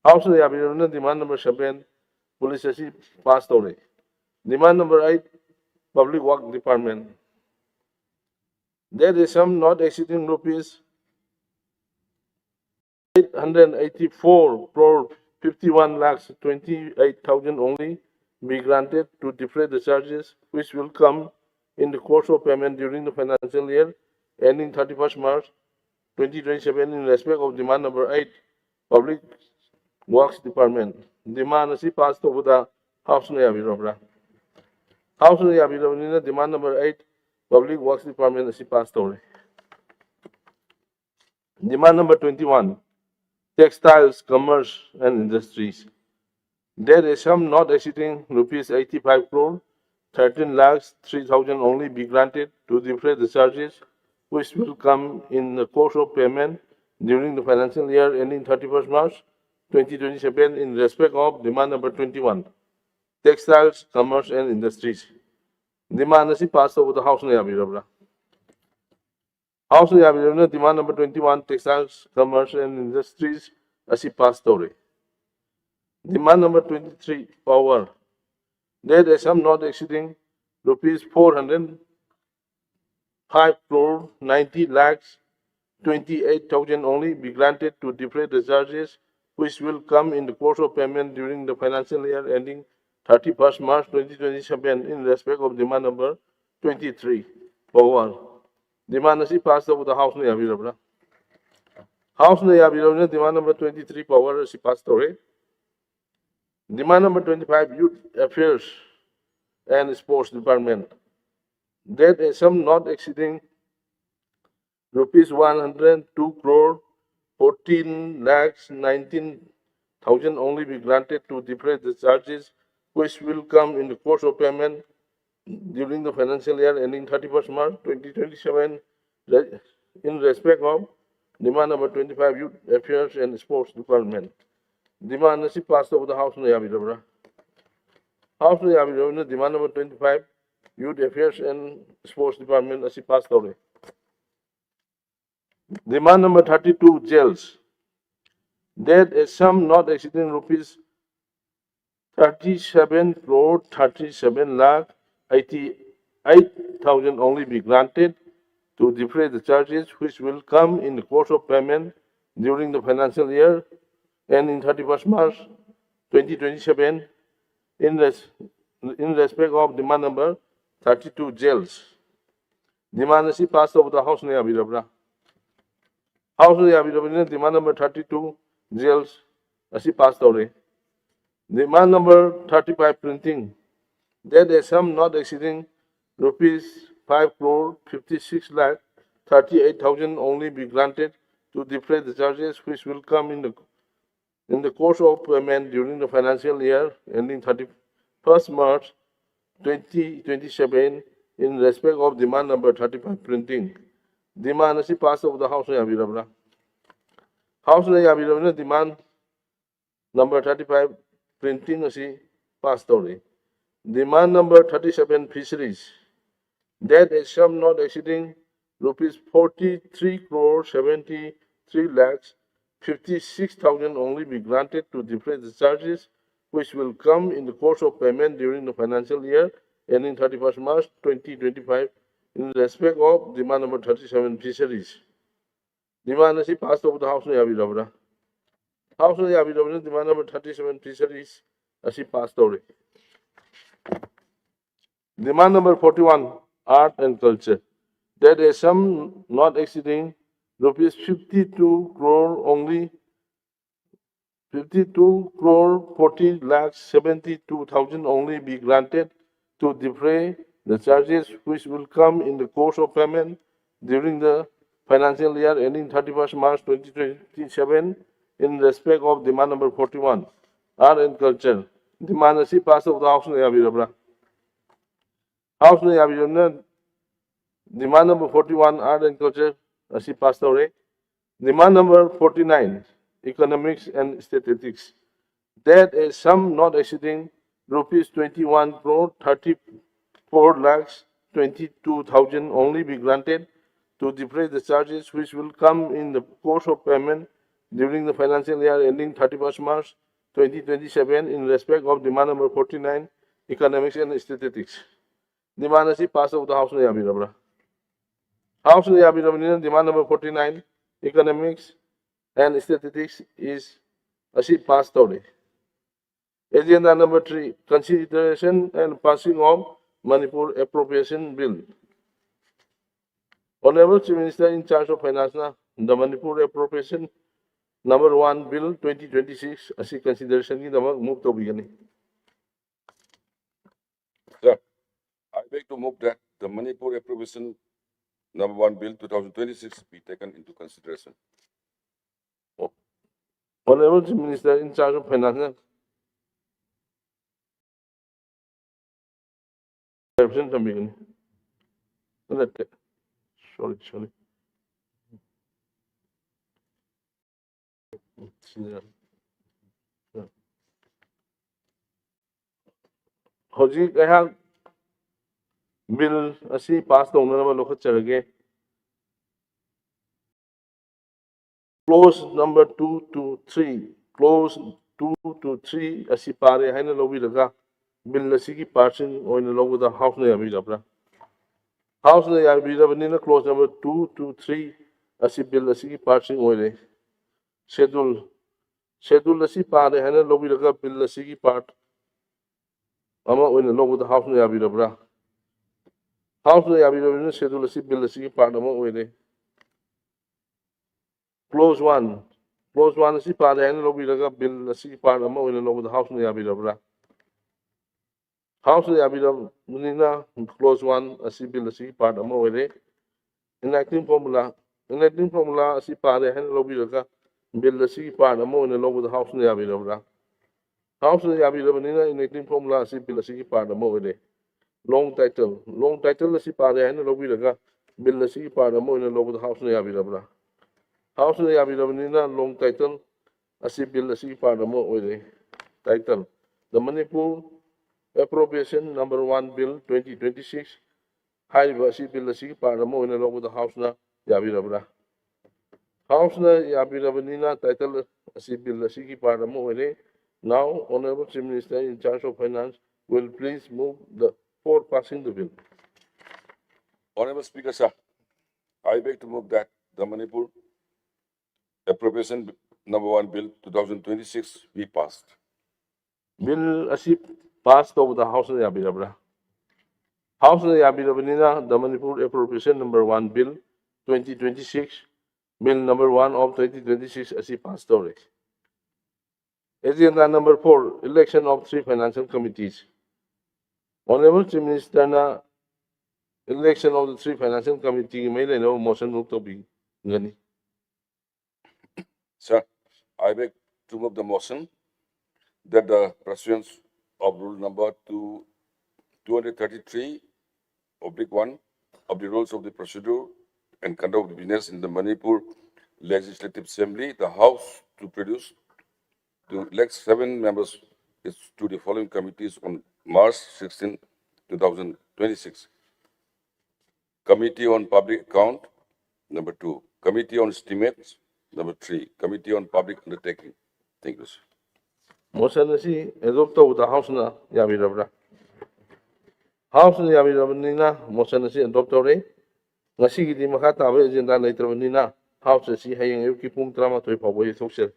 House of the demand number 7 police is passed over. Demand number 8 Public Work Department. There is sum not exceeding rupees 884 crore 51 lakhs 28,000 only be granted to defray the charges which will come in the course of payment during the financial year ending 31st March 2027 in respect of demand number 8 Public Works Department. Demand is passed over the House of the House of the demand number 8 Public Works Department is passed over. Demand number 21 Textiles, Commerce and Industries. There is sum not exceeding rupees 85 crore 13 lakhs 3,000 only be granted to defray the charges which will come in the course of payment during the financial year ending 31st March 2027 in respect of demand number 21 Textiles, Commerce and Industries. Demand is passed over the House of the House of the demand number 21 Textiles, Commerce and Industries as passed over. Demand number 23 Power. There is sum not exceeding rupees 405 crore 90 lakhs 28,000 only be granted to defray the charges which will come in the course of payment during the financial year ending 31st March 2027 in respect of demand number 23 Power. Demand is passed over the House of the House of the demand number 23 Power is passed over. Demand number 25 Youth Affairs and Sports Department. That a sum not exceeding rupees 102 crore 14 lakhs 19,000 only be granted to defray the charges which will come in the course of payment during the financial year ending 31st March 2027 in respect of demand number 25 Youth Affairs and Sports Department. Demand is passed over the House of the House of the demand number 25 Youth Affairs and Sports Department is passed over. Demand number 32 Jails. That a sum not exceeding rupees 37 crore 37 lakh 88,000 only be granted to defray the charges which will come in the course of payment during the financial year ending 31st March 2027 in respect of demand number 32 Jails. Demand is passed over the House of the House of the demand number 32 Jails is passed over. Demand number 35 Printing. That a sum not exceeding rupees 5 crore 56 lakh 38,000 only be granted to defray the charges which will come in the course of payment during the financial year ending 31st March 2027 in respect of demand number 35 Printing. Demand is passed over the House of the House of the demand number 35 Printing is passed over. Demand number 37 Fisheries. that a sum not exceeding rupees 43 crore 73 lakhs 56,000 only be granted to defray the charges which will come in the course of payment during the financial year ending 31st March 2025 in respect of demand number 37 fisheries. Demand is passed over the House of Yavirabra. House of Yavirabra demand number 37 fisheries as passed over. Demand number 41, art and culture. That a sum not exceeding rupees 52 crore only 52 crore 40 lakhs 72,000 only be granted to defray the charges which will come in the course of payment during the financial year ending 31st March 2027 in respect of demand number 41, art and culture. Demand is passed of the House of Yavirabra. House of Yavirabra. Demand number 41, art and culture, as he passed away. Demand number 49, economics and statistics. That a sum not exceeding rupees 21 crore 34 lakhs 22,000 only be granted to defray the charges which will come in the course of payment during the financial year ending 31st March 2027 in respect of demand number 49, economics and statistics. Demand as he passed of the House of Yavirabra. House of the demand number 49, economics and statistics is as passed already. Agenda number 3, consideration and passing of Manipur Appropriation Bill. Honorable Chief Minister in charge of Finance, the Manipur Appropriation number 1 Bill 2026 as consideration in the move to begin. Sir, I beg to move that the Manipur Appropriation number 1 Bill 2026 be taken into consideration. Honorable Chief Minister in charge of Finance. Sorry. Hojik ayah bill asi pass to na lokhat charage. Clause number 2 to 3. Clause 2 to 3 asi pare hai na lobi laga. Bill asi ki passing oin logo da house na yabi rabra. House na yabi rabni na clause number 2 to 3 asi bill asi ki passing oin schedule asi pare hai na lobi laga bill asi ki part ama oin logo da house na yabi rabra. House na yabi rabni schedule asi bill asi ki part ama oin Clause 1. Clause 1 asi pare hai na lobi laga bill asi ki part ama oin logo da house na yabi rabra. House na yabi rabni na clause 1 asi bill asi ki part ama oin enacting formula asi pare hai na lobi laga bill asi ki part ama oin logo da house na yabi rabra. House na yabi rabni na enacting formula asi bill asi ki part ama oin long title asi pare hai na lobi laga bill asi ki part ama oin logo da house na yabi rabra. House na yabi rabni na long title asi bill asi ki part ama oin title the Manipur Appropriation number 1 Bill 2026 hariba asi bill asi ki part ama oin logo da house na yabi rabra. House na yabi rabni na title asi bill asi ki part ama oin. Now, Honorable Chief Minister in charge of Finance will please move for passing the bill. Honorable Speaker, sir, I beg to move that the Manipur Appropriation number 1 Bill 2026 be passed. Bill asi passed over the House of Yabi Rabra. House of Yabi Rabnina, the Manipur Appropriation number 1 Bill 2026, Bill number 1 of 2026 asi passed over. Agenda number 4, election of 3 financial committees. Honorable Chief Minister na election of the 3 financial committee may no motion to be gani. Sir, I beg to move the motion that the pursuance of rule number 233/1 of the rules of the procedure and conduct of business in the Manipur Legislative Assembly, the House to produce to elect 7 members to the following committees on March 16, 2026. Committee on Public Account. Number 2, Committee on Estimates. Number 3, Committee on Public Undertaking. Thank you, sir. Motion asi adopt tawda House na yabirabra. House na yabirabanina motion asi adopt tawre. Ngasigidi makha tabe agenda leitrabanina House asi hayeng ayuki pung 12 fawba ithoksel.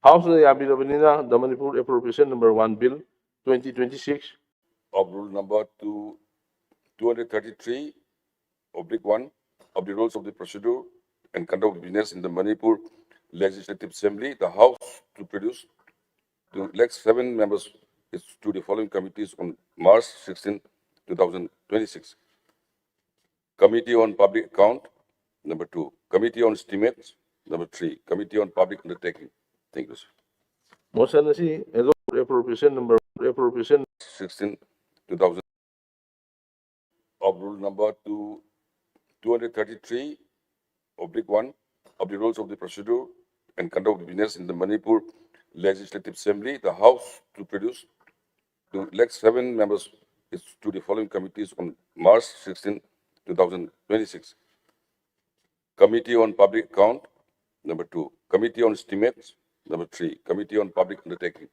House na yabirabanina the Manipur Appropriation number 1 Bill 2026 Of Rule number 233/1 of the Rules of the Procedure and Conduct of Business in the Manipur Legislative Assembly, the House to produce to elect 7 members to the following committees on March 16, 2026. Committee on Public Account. Number 2, Committee on Estimates. Number 3, Committee on Public Undertaking. Thank you, sir. motion asi adopt appropriation number 16, 2000 of Rule number 233/1 of the Rules of the Procedure and Conduct of Business in the Manipur Legislative Assembly, the House to produce to elect 7 members to the following committees on March 16, 2026. Committee on Public Account. Number 2, Committee on Estimates. Number 3, Committee on Public Undertaking.